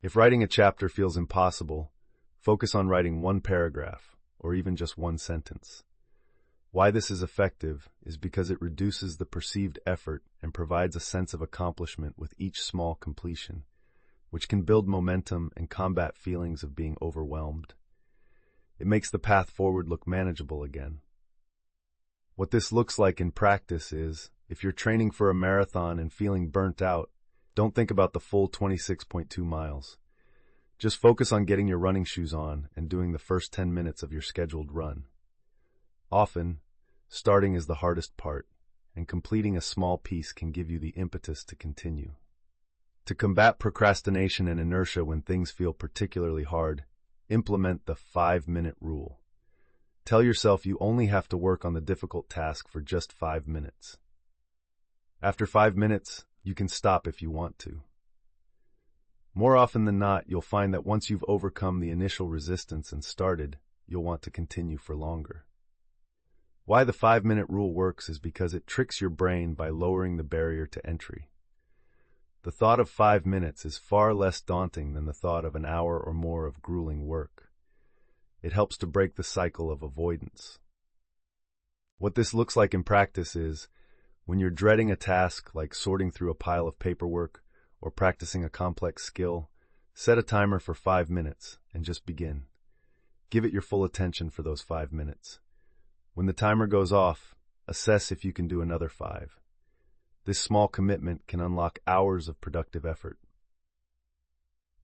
If writing a chapter feels impossible, focus on writing one paragraph, or even just one sentence. Why this is effective is because it reduces the perceived effort and provides a sense of accomplishment with each small completion, which can build momentum and combat feelings of being overwhelmed. It makes the path forward look manageable again. What this looks like in practice is, if you're training for a marathon and feeling burnt out, don't think about the full 26.2 miles. Just focus on getting your running shoes on and doing the first 10 minutes of your scheduled run. Often, starting is the hardest part, and completing a small piece can give you the impetus to continue. To combat procrastination and inertia when things feel particularly hard, implement the 5-minute rule. Tell yourself you only have to work on the difficult task for just 5 minutes. After 5 minutes, you can stop if you want to. More often than not, you'll find that once you've overcome the initial resistance and started, you'll want to continue for longer. Why the 5-minute rule works is because it tricks your brain by lowering the barrier to entry. The thought of 5 minutes is far less daunting than the thought of an hour or more of grueling work. It helps to break the cycle of avoidance. What this looks like in practice is, when you're dreading a task like sorting through a pile of paperwork or practicing a complex skill, set a timer for 5 minutes and just begin. Give it your full attention for those 5 minutes. When the timer goes off, assess if you can do another 5. This small commitment can unlock hours of productive effort.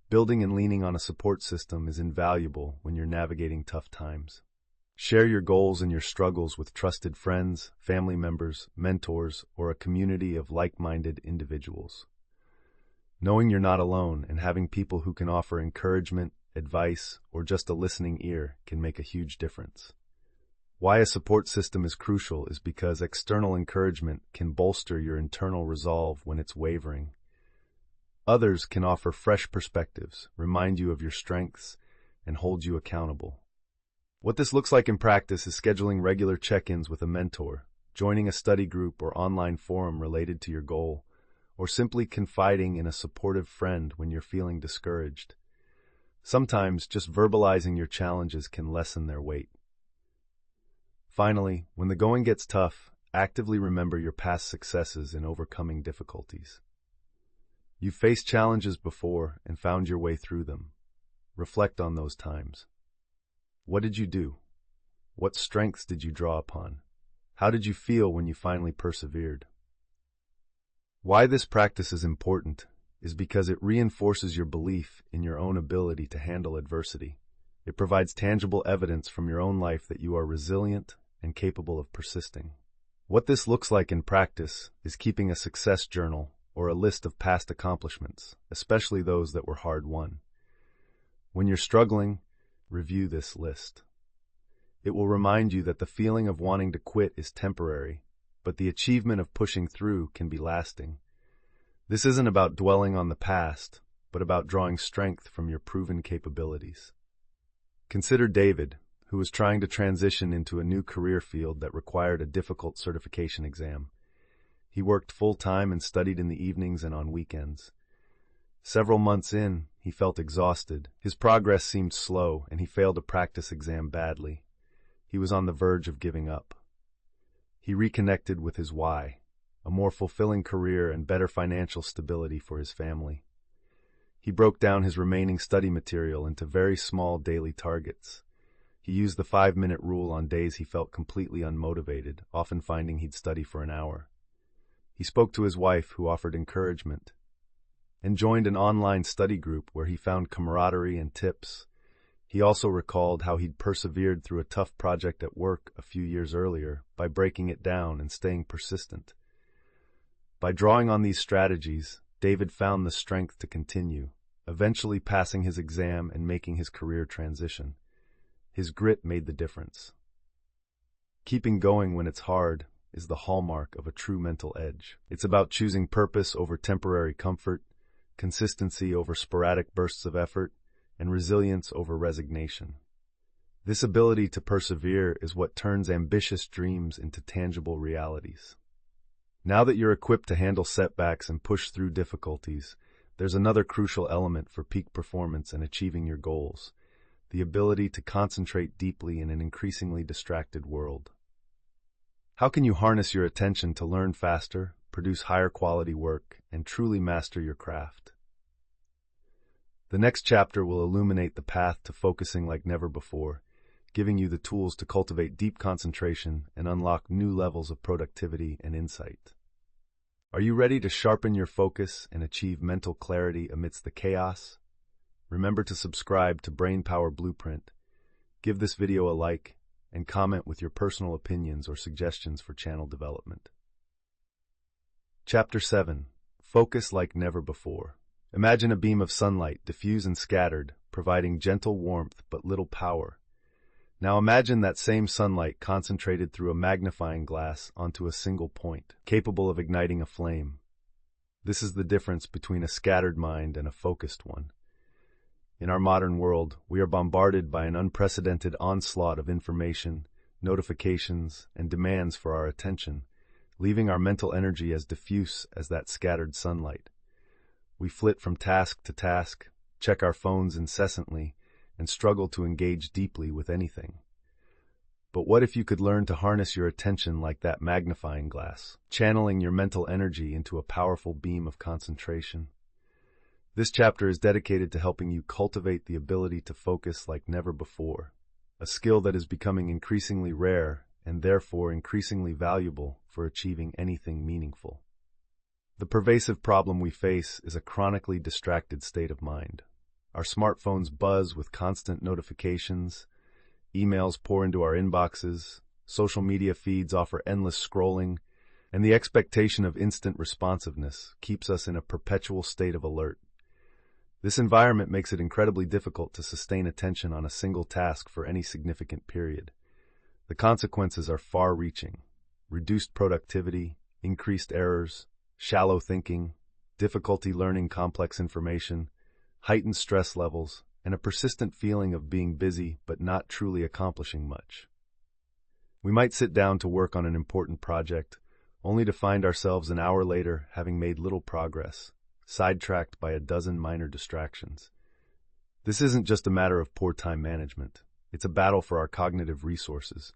Building and leaning on a support system is invaluable when you're navigating tough times. Share your goals and your struggles with trusted friends, family members, mentors, or a community of like-minded individuals. Knowing you're not alone and having people who can offer encouragement, advice, or just a listening ear can make a huge difference. Why a support system is crucial is because external encouragement can bolster your internal resolve when it's wavering. Others can offer fresh perspectives, remind you of your strengths, and hold you accountable. What this looks like in practice is scheduling regular check-ins with a mentor, joining a study group or online forum related to your goal, or simply confiding in a supportive friend when you're feeling discouraged. Sometimes just verbalizing your challenges can lessen their weight. Finally, when the going gets tough, actively remember your past successes in overcoming difficulties. You've faced challenges before and found your way through them. Reflect on those times. What did you do? What strengths did you draw upon? How did you feel when you finally persevered? Why this practice is important is because it reinforces your belief in your own ability to handle adversity. It provides tangible evidence from your own life that you are resilient and capable of persisting. What this looks like in practice is keeping a success journal or a list of past accomplishments, especially those that were hard-won. When you're struggling, review this list. It will remind you that the feeling of wanting to quit is temporary, but the achievement of pushing through can be lasting. This isn't about dwelling on the past, but about drawing strength from your proven capabilities. Consider David, who was trying to transition into a new career field that required a difficult certification exam. He worked full-time and studied in the evenings and on weekends. Several months in, he felt exhausted. His progress seemed slow, and he failed a practice exam badly. He was on the verge of giving up. He reconnected with his why, a more fulfilling career and better financial stability for his family. He broke down his remaining study material into very small daily targets. He used the 5-minute rule on days he felt completely unmotivated, often finding he'd study for an hour. He spoke to his wife, who offered encouragement, and joined an online study group where he found camaraderie and tips. He also recalled how he'd persevered through a tough project at work a few years earlier by breaking it down and staying persistent. By drawing on these strategies, David found the strength to continue, eventually passing his exam and making his career transition. His grit made the difference. Keeping going when it's hard is the hallmark of a true mental edge. It's about choosing purpose over temporary comfort, consistency over sporadic bursts of effort, and resilience over resignation. This ability to persevere is what turns ambitious dreams into tangible realities. Now that you're equipped to handle setbacks and push through difficulties, there's another crucial element for peak performance and achieving your goals: the ability to concentrate deeply in an increasingly distracted world. How can you harness your attention to learn faster, produce higher quality work, and truly master your craft? The next chapter will illuminate the path to focusing like never before, giving you the tools to cultivate deep concentration and unlock new levels of productivity and insight. Are you ready to sharpen your focus and achieve mental clarity amidst the chaos? Remember to subscribe to Brainpower Blueprint, give this video a like, and comment with your personal opinions or suggestions for channel development. Chapter 7. Focus like never before. Imagine a beam of sunlight, diffuse and scattered, providing gentle warmth but little power. Now imagine that same sunlight concentrated through a magnifying glass onto a single point, capable of igniting a flame. This is the difference between a scattered mind and a focused one. In our modern world, we are bombarded by an unprecedented onslaught of information, notifications, and demands for our attention, leaving our mental energy as diffuse as that scattered sunlight. We flit from task to task, check our phones incessantly, and struggle to engage deeply with anything. But what if you could learn to harness your attention like that magnifying glass, channeling your mental energy into a powerful beam of concentration? This chapter is dedicated to helping you cultivate the ability to focus like never before, a skill that is becoming increasingly rare and therefore increasingly valuable for achieving anything meaningful. The pervasive problem we face is a chronically distracted state of mind. Our smartphones buzz with constant notifications, emails pour into our inboxes, social media feeds offer endless scrolling, and the expectation of instant responsiveness keeps us in a perpetual state of alert. This environment makes it incredibly difficult to sustain attention on a single task for any significant period. The consequences are far-reaching: reduced productivity, increased errors, shallow thinking, difficulty learning complex information, heightened stress levels, and a persistent feeling of being busy but not truly accomplishing much. We might sit down to work on an important project, only to find ourselves an hour later having made little progress, sidetracked by a dozen minor distractions. This isn't just a matter of poor time management. It's a battle for our cognitive resources,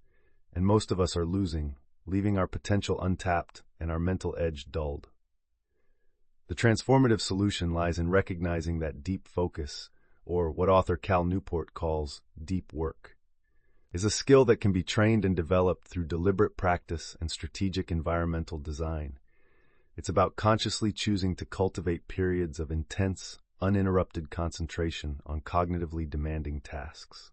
and most of us are losing, leaving our potential untapped and our mental edge dulled. The transformative solution lies in recognizing that deep focus, or what author Cal Newport calls deep work, is a skill that can be trained and developed through deliberate practice and strategic environmental design. It's about consciously choosing to cultivate periods of intense, uninterrupted concentration on cognitively demanding tasks.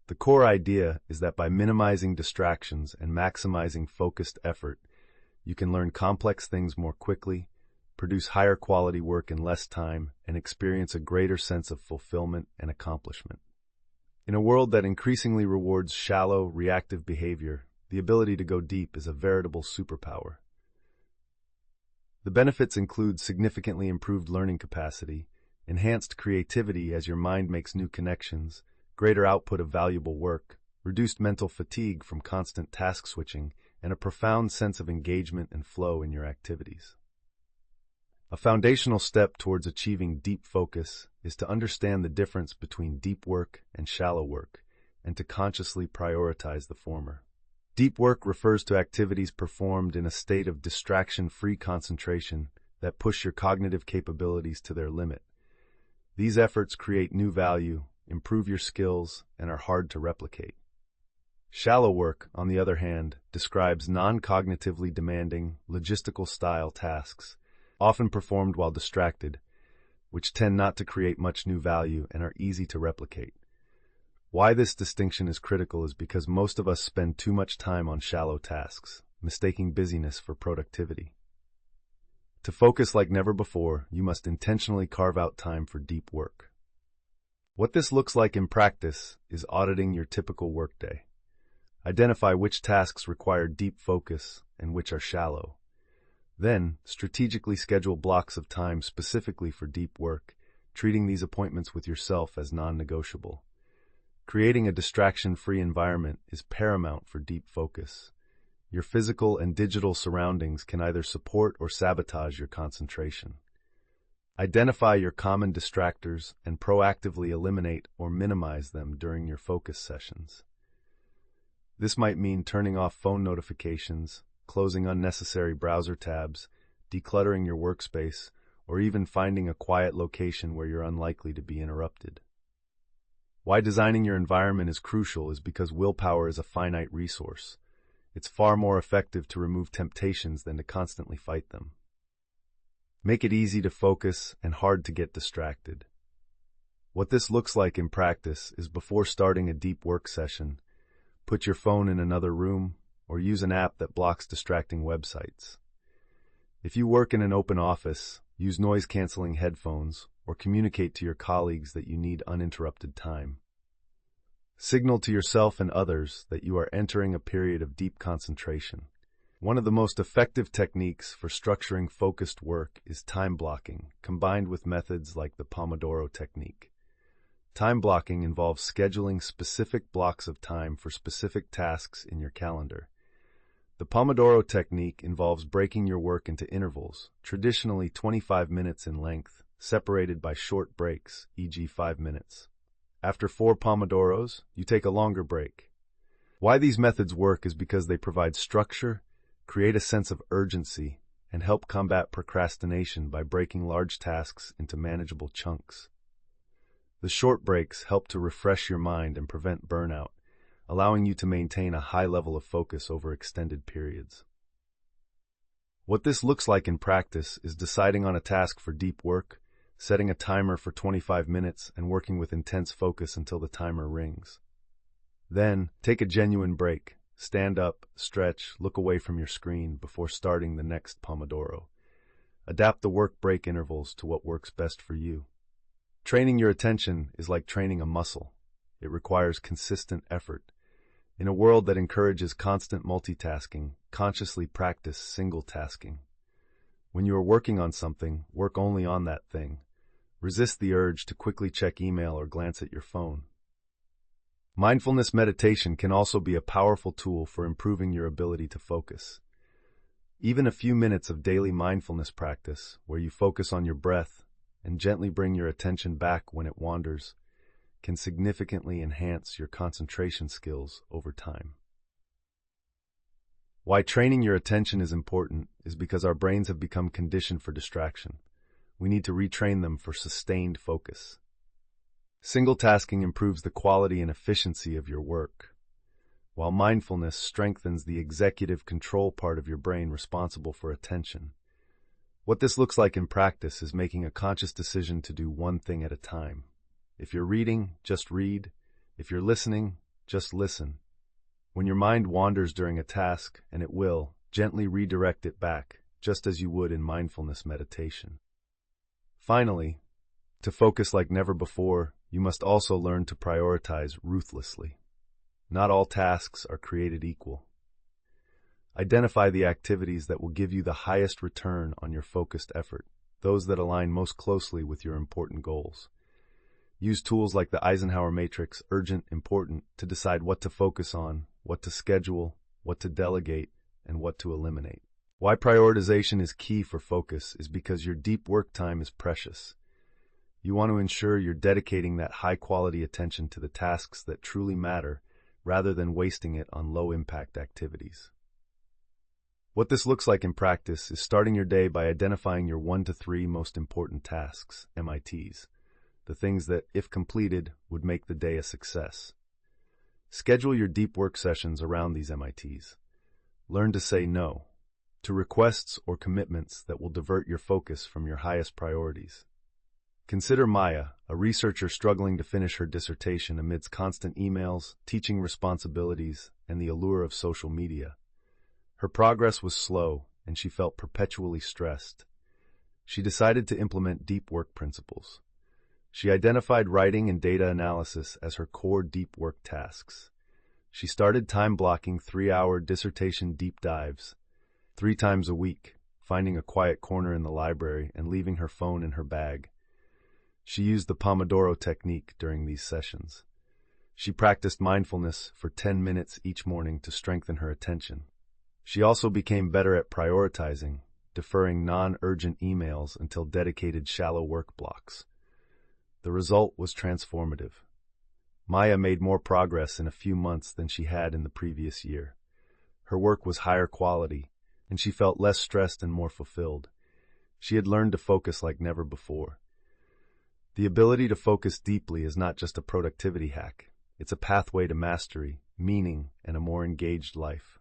The core idea is that by minimizing distractions and maximizing focused effort, you can learn complex things more quickly, produce higher quality work in less time, and experience a greater sense of fulfillment and accomplishment. In a world that increasingly rewards shallow, reactive behavior, the ability to go deep is a veritable superpower. The benefits include significantly improved learning capacity, enhanced creativity as your mind makes new connections, greater output of valuable work, reduced mental fatigue from constant task switching, and a profound sense of engagement and flow in your activities. A foundational step towards achieving deep focus is to understand the difference between deep work and shallow work, and to consciously prioritize the former. Deep work refers to activities performed in a state of distraction-free concentration that push your cognitive capabilities to their limit. These efforts create new value, improve your skills, and are hard to replicate. Shallow work, on the other hand, describes non-cognitively demanding, logistical-style tasks, often performed while distracted, which tend not to create much new value and are easy to replicate. Why this distinction is critical is because most of us spend too much time on shallow tasks, mistaking busyness for productivity. To focus like never before, you must intentionally carve out time for deep work. What this looks like in practice is auditing your typical workday. Identify which tasks require deep focus and which are shallow. Then, strategically schedule blocks of time specifically for deep work, treating these appointments with yourself as non-negotiable. Creating a distraction-free environment is paramount for deep focus. Your physical and digital surroundings can either support or sabotage your concentration. Identify your common distractors and proactively eliminate or minimize them during your focus sessions. This might mean turning off phone notifications, closing unnecessary browser tabs, decluttering your workspace, or even finding a quiet location where you're unlikely to be interrupted. Why designing your environment is crucial is because willpower is a finite resource. It's far more effective to remove temptations than to constantly fight them. Make it easy to focus and hard to get distracted. What this looks like in practice is before starting a deep work session, put your phone in another room or use an app that blocks distracting websites. If you work in an open office, use noise-canceling headphones or communicate to your colleagues that you need uninterrupted time. Signal to yourself and others that you are entering a period of deep concentration. One of the most effective techniques for structuring focused work is time blocking, combined with methods like the Pomodoro technique. Time blocking involves scheduling specific blocks of time for specific tasks in your calendar. The Pomodoro technique involves breaking your work into intervals, traditionally 25 minutes in length, separated by short breaks, e.g. 5 minutes. After 4 Pomodoros, you take a longer break. Why these methods work is because they provide structure, create a sense of urgency, and help combat procrastination by breaking large tasks into manageable chunks. The short breaks help to refresh your mind and prevent burnout, allowing you to maintain a high level of focus over extended periods. What this looks like in practice is deciding on a task for deep work, setting a timer for 25 minutes, and working with intense focus until the timer rings. Then, take a genuine break. Stand up, stretch, look away from your screen before starting the next Pomodoro. Adapt the work break intervals to what works best for you. Training your attention is like training a muscle. It requires consistent effort. In a world that encourages constant multitasking, consciously practice single tasking. When you are working on something, work only on that thing. Resist the urge to quickly check email or glance at your phone. Mindfulness meditation can also be a powerful tool for improving your ability to focus. Even a few minutes of daily mindfulness practice, where you focus on your breath and gently bring your attention back when it wanders, can significantly enhance your concentration skills over time. Why training your attention is important is because our brains have become conditioned for distraction. We need to retrain them for sustained focus. Single tasking improves the quality and efficiency of your work, while mindfulness strengthens the executive control part of your brain responsible for attention. What this looks like in practice is making a conscious decision to do one thing at a time. If you're reading, just read. If you're listening, just listen. When your mind wanders during a task, and it will, gently redirect it back, just as you would in mindfulness meditation. Finally, to focus like never before, you must also learn to prioritize ruthlessly. Not all tasks are created equal. Identify the activities that will give you the highest return on your focused effort, those that align most closely with your important goals. Use tools like the Eisenhower matrix, urgent, important, to decide what to focus on, what to schedule, what to delegate, and what to eliminate. Why prioritization is key for focus is because your deep work time is precious. You want to ensure you're dedicating that high-quality attention to the tasks that truly matter, rather than wasting it on low-impact activities. What this looks like in practice is starting your day by identifying your 1 to 3 most important tasks, MITs, the things that, if completed, would make the day a success. Schedule your deep work sessions around these MITs. Learn to say no to requests or commitments that will divert your focus from your highest priorities. Consider Maya, a researcher struggling to finish her dissertation amidst constant emails, teaching responsibilities, and the allure of social media. Her progress was slow, and she felt perpetually stressed. She decided to implement deep work principles. She identified writing and data analysis as her core deep work tasks. She started time-blocking 3-hour dissertation deep dives, 3 times a week, finding a quiet corner in the library and leaving her phone in her bag. She used the Pomodoro technique during these sessions. She practiced mindfulness for 10 minutes each morning to strengthen her attention. She also became better at prioritizing, deferring non-urgent emails until dedicated shallow work blocks. The result was transformative. Maya made more progress in a few months than she had in the previous year. Her work was higher quality, and she felt less stressed and more fulfilled. She had learned to focus like never before. The ability to focus deeply is not just a productivity hack. It's a pathway to mastery, meaning, and a more engaged life.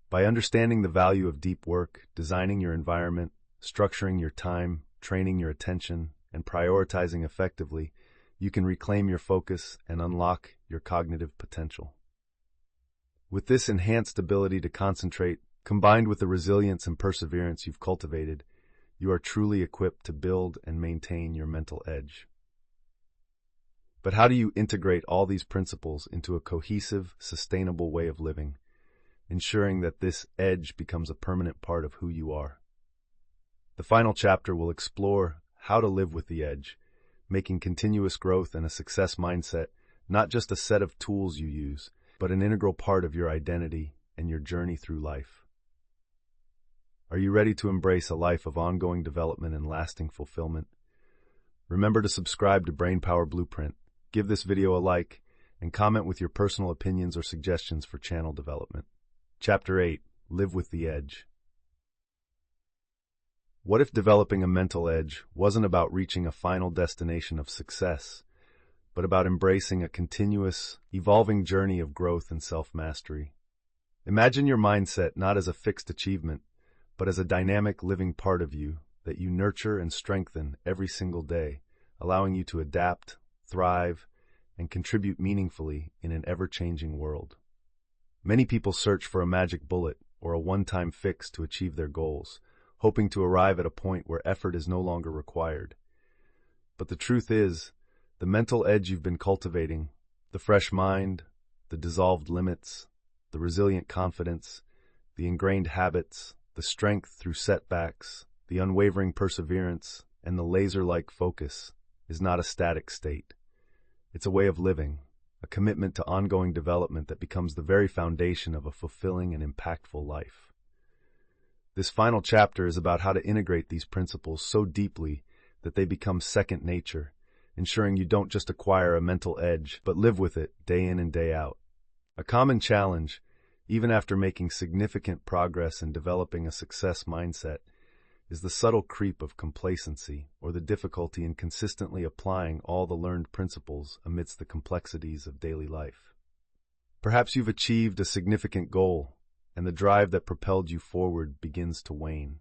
By understanding the value of deep work, designing your environment, structuring your time, training your attention, and prioritizing effectively, you can reclaim your focus and unlock your cognitive potential. With this enhanced ability to concentrate, combined with the resilience and perseverance you've cultivated, you are truly equipped to build and maintain your mental edge. But how do you integrate all these principles into a cohesive, sustainable way of living, ensuring that this edge becomes a permanent part of who you are? The final chapter will explore how to live with the edge, making continuous growth and a success mindset not just a set of tools you use, but an integral part of your identity and your journey through life. Are you ready to embrace a life of ongoing development and lasting fulfillment? Remember to subscribe to Brainpower Blueprint, give this video a like, and comment with your personal opinions or suggestions for channel development. Chapter 8. Live with the Edge. What if developing a mental edge wasn't about reaching a final destination of success, but about embracing a continuous, evolving journey of growth and self-mastery? Imagine your mindset not as a fixed achievement, but as a dynamic living part of you that you nurture and strengthen every single day, allowing you to adapt, thrive, and contribute meaningfully in an ever-changing world. Many people search for a magic bullet or a one-time fix to achieve their goals, hoping to arrive at a point where effort is no longer required. But the truth is, the mental edge you've been cultivating, the fresh mind, the dissolved limits, the resilient confidence, the ingrained habits, the strength through setbacks, the unwavering perseverance, and the laser-like focus is not a static state. It's a way of living, a commitment to ongoing development that becomes the very foundation of a fulfilling and impactful life. This final chapter is about how to integrate these principles so deeply that they become second nature, ensuring you don't just acquire a mental edge, but live with it day in and day out. A common challenge, even after making significant progress in developing a success mindset, is the subtle creep of complacency or the difficulty in consistently applying all the learned principles amidst the complexities of daily life. Perhaps you've achieved a significant goal, and the drive that propelled you forward begins to wane.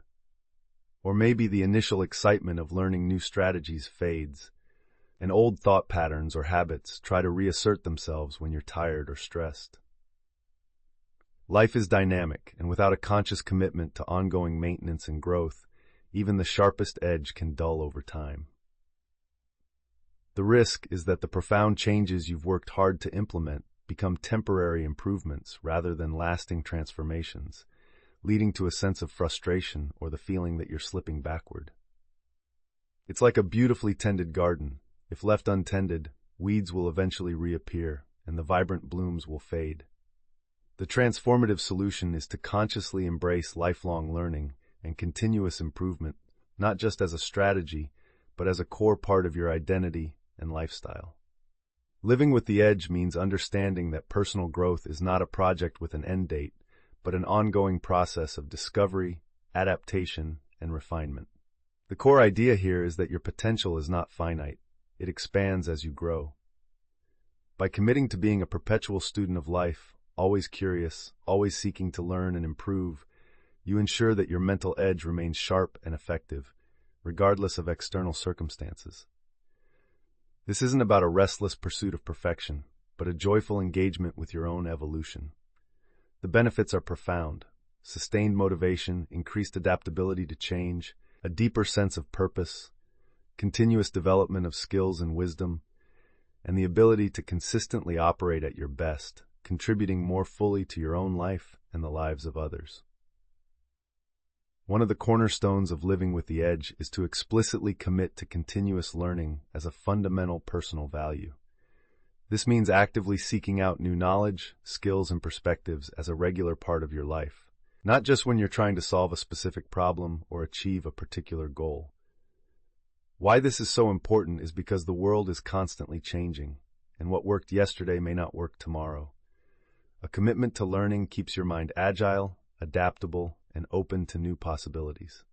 Or maybe the initial excitement of learning new strategies fades, and old thought patterns or habits try to reassert themselves when you're tired or stressed. Life is dynamic, and without a conscious commitment to ongoing maintenance and growth, even the sharpest edge can dull over time. The risk is that the profound changes you've worked hard to implement become temporary improvements rather than lasting transformations, leading to a sense of frustration or the feeling that you're slipping backward. It's like a beautifully tended garden. If left untended, weeds will eventually reappear, and the vibrant blooms will fade. The transformative solution is to consciously embrace lifelong learning and continuous improvement, not just as a strategy, but as a core part of your identity and lifestyle. Living with the edge means understanding that personal growth is not a project with an end date, but an ongoing process of discovery, adaptation, and refinement. The core idea here is that your potential is not finite. It expands as you grow. By committing to being a perpetual student of life, always curious, always seeking to learn and improve, you ensure that your mental edge remains sharp and effective, regardless of external circumstances. This isn't about a restless pursuit of perfection, but a joyful engagement with your own evolution. The benefits are profound: sustained motivation, increased adaptability to change, a deeper sense of purpose, continuous development of skills and wisdom, and the ability to consistently operate at your best, contributing more fully to your own life and the lives of others. One of the cornerstones of living with the edge is to explicitly commit to continuous learning as a fundamental personal value. This means actively seeking out new knowledge, skills, and perspectives as a regular part of your life. not just when you're trying to solve a specific problem or achieve a particular goal. Why this is so important is because the world is constantly changing, and what worked yesterday may not work tomorrow. A commitment to learning keeps your mind agile, adaptable, and open to new possibilities.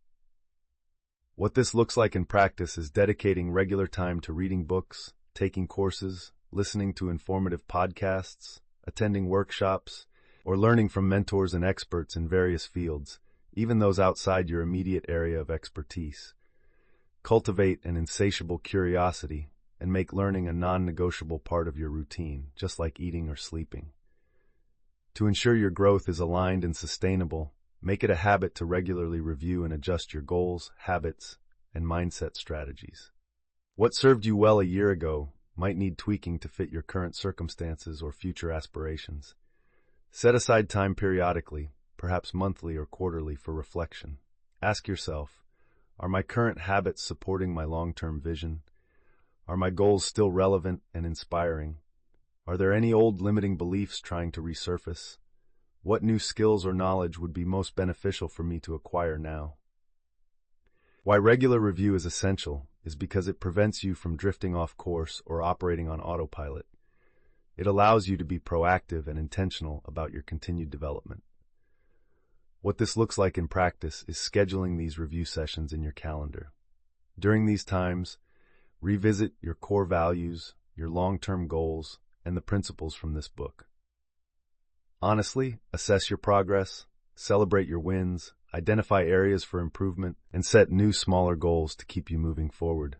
What this looks like in practice is dedicating regular time to reading books, taking courses, listening to informative podcasts, attending workshops, or learning from mentors and experts in various fields, even those outside your immediate area of expertise. Cultivate an insatiable curiosity and make learning a non-negotiable part of your routine, just like eating or sleeping. To ensure your growth is aligned and sustainable, make it a habit to regularly review and adjust your goals, habits, and mindset strategies. What served you well a year ago might need tweaking to fit your current circumstances or future aspirations. Set aside time periodically, perhaps monthly or quarterly, for reflection. Ask yourself, are my current habits supporting my long-term vision? Are my goals still relevant and inspiring? Are there any old limiting beliefs trying to resurface? What new skills or knowledge would be most beneficial for me to acquire now? Why regular review is essential is because it prevents you from drifting off course or operating on autopilot. It allows you to be proactive and intentional about your continued development. What this looks like in practice is scheduling these review sessions in your calendar. During these times, revisit your core values, your long-term goals, and the principles from this book. Honestly, assess your progress, celebrate your wins, identify areas for improvement, and set new, smaller goals to keep you moving forward.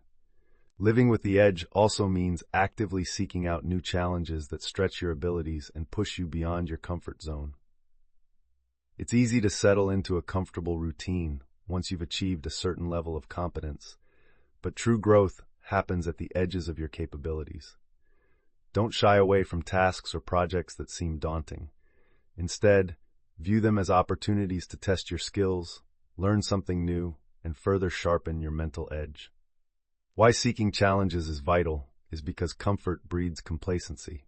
Living with the edge also means actively seeking out new challenges that stretch your abilities and push you beyond your comfort zone. It's easy to settle into a comfortable routine once you've achieved a certain level of competence, but true growth happens at the edges of your capabilities. Don't shy away from tasks or projects that seem daunting. Instead, view them as opportunities to test your skills, learn something new, and further sharpen your mental edge. Why seeking challenges is vital is because comfort breeds complacency.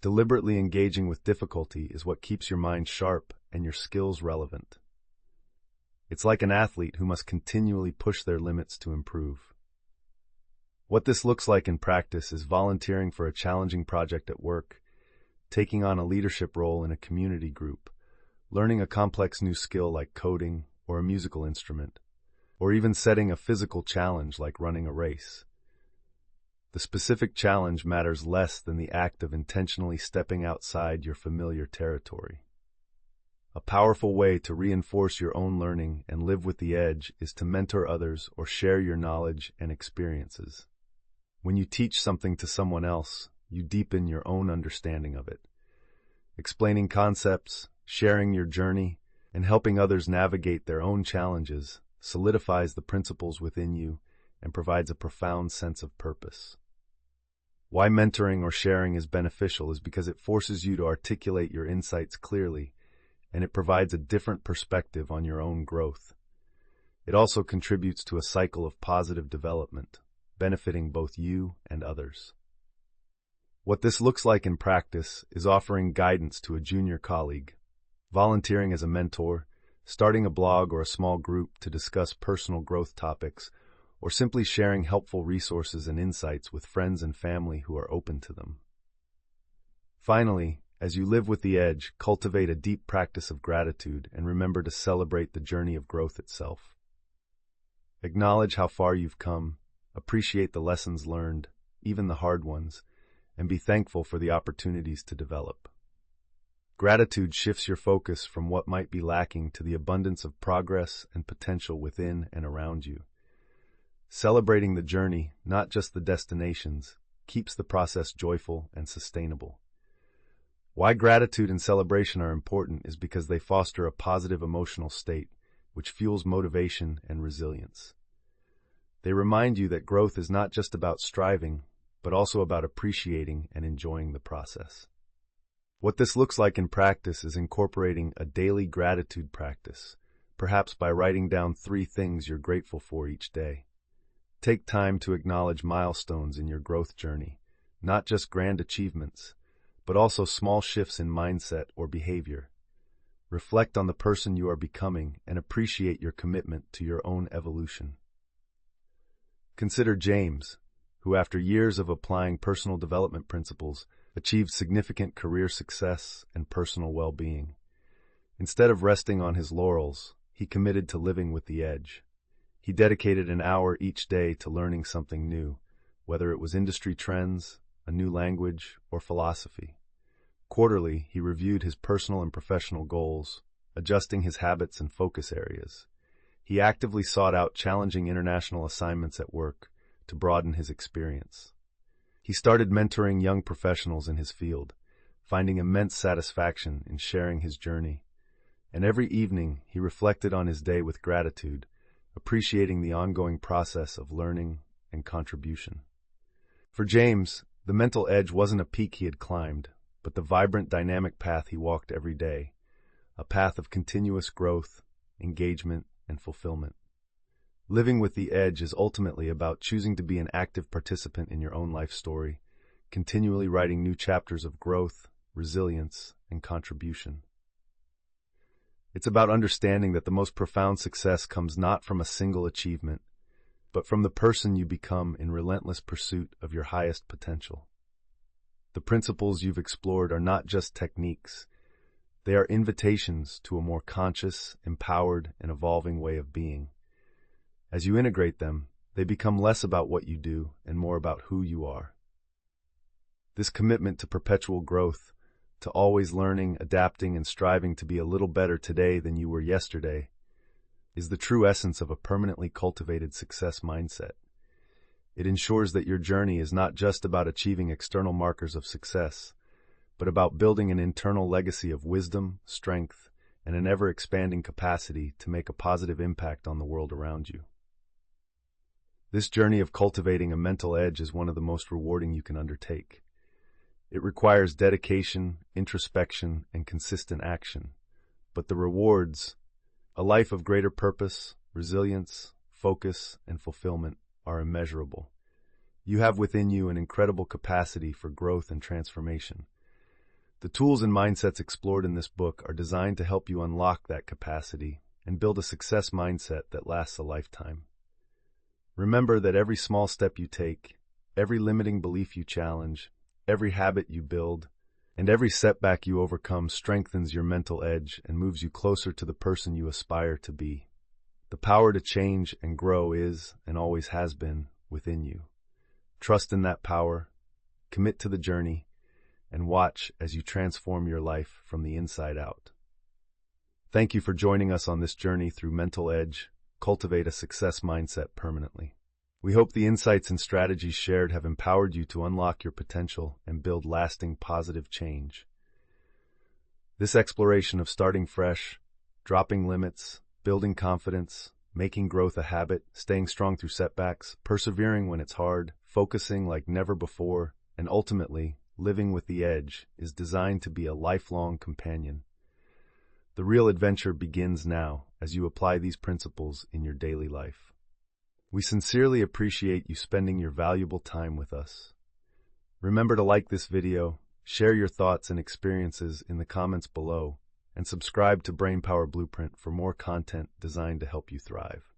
Deliberately engaging with difficulty is what keeps your mind sharp and your skills relevant. It's like an athlete who must continually push their limits to improve. What this looks like in practice is volunteering for a challenging project at work, taking on a leadership role in a community group, learning a complex new skill like coding or a musical instrument, or even setting a physical challenge like running a race. The specific challenge matters less than the act of intentionally stepping outside your familiar territory. A powerful way to reinforce your own learning and live with the edge is to mentor others or share your knowledge and experiences. When you teach something to someone else, you deepen your own understanding of it. Explaining concepts, sharing your journey, and helping others navigate their own challenges solidifies the principles within you and provides a profound sense of purpose. Why mentoring or sharing is beneficial is because it forces you to articulate your insights clearly, and it provides a different perspective on your own growth. It also contributes to a cycle of positive development, benefiting both you and others. What this looks like in practice is offering guidance to a junior colleague, volunteering as a mentor, starting a blog or a small group to discuss personal growth topics, or simply sharing helpful resources and insights with friends and family who are open to them. Finally, as you live with the edge, cultivate a deep practice of gratitude and remember to celebrate the journey of growth itself. Acknowledge how far you've come, appreciate the lessons learned, even the hard ones, and be thankful for the opportunities to develop. Gratitude shifts your focus from what might be lacking to the abundance of progress and potential within and around you. Celebrating the journey, not just the destinations, keeps the process joyful and sustainable. Why gratitude and celebration are important is because they foster a positive emotional state, which fuels motivation and resilience. They remind you that growth is not just about striving, but also about appreciating and enjoying the process. What this looks like in practice is incorporating a daily gratitude practice, perhaps by writing down 3 things you're grateful for each day. Take time to acknowledge milestones in your growth journey, not just grand achievements, but also small shifts in mindset or behavior. reflect on the person you are becoming, and appreciate your commitment to your own evolution. Consider James, who after years of applying personal development principles, achieved significant career success and personal well-being. Instead of resting on his laurels, he committed to living with the edge. He dedicated an hour each day to learning something new, whether it was industry trends, a new language, or philosophy. Quarterly, he reviewed his personal and professional goals, adjusting his habits and focus areas. He actively sought out challenging international assignments at work to broaden his experience. He started mentoring young professionals in his field, finding immense satisfaction in sharing his journey. And every evening, he reflected on his day with gratitude, appreciating the ongoing process of learning and contribution. For James, the mental edge wasn't a peak he had climbed, but the vibrant, dynamic path he walked every day, a path of continuous growth, engagement, and fulfillment. Living with the edge is ultimately about choosing to be an active participant in your own life story, continually writing new chapters of growth, resilience, and contribution. It's about understanding that the most profound success comes not from a single achievement, but from the person you become in relentless pursuit of your highest potential. The principles you've explored are not just techniques. They are invitations to a more conscious, empowered, and evolving way of being. As you integrate them, they become less about what you do and more about who you are. This commitment to perpetual growth, to always learning, adapting, and striving to be a little better today than you were yesterday, is the true essence of a permanently cultivated success mindset. It ensures that your journey is not just about achieving external markers of success, but about building an internal legacy of wisdom, strength, and an ever-expanding capacity to make a positive impact on the world around you. This journey of cultivating a mental edge is one of the most rewarding you can undertake. It requires dedication, introspection, and consistent action, but the rewards, a life of greater purpose, resilience, focus, and fulfillment, are immeasurable. You have within you an incredible capacity for growth and transformation. The tools and mindsets explored in this book are designed to help you unlock that capacity and build a success mindset that lasts a lifetime. Remember that every small step you take, every limiting belief you challenge, every habit you build, and every setback you overcome strengthens your mental edge and moves you closer to the person you aspire to be. The power to change and grow is, and always has been, within you. Trust in that power, commit to the journey, and watch as you transform your life from the inside out. Thank you for joining us on this journey through mental edge. Cultivate a success mindset permanently. We hope the insights and strategies shared have empowered you to unlock your potential and build lasting positive change. This exploration of starting fresh, dropping limits, building confidence, making growth a habit, staying strong through setbacks, persevering when it's hard, focusing like never before, and ultimately, living with the edge, is designed to be a lifelong companion. The real adventure begins now as you apply these principles in your daily life. We sincerely appreciate you spending your valuable time with us. Remember to like this video, share your thoughts and experiences in the comments below, and subscribe to Brainpower Blueprint for more content designed to help you thrive.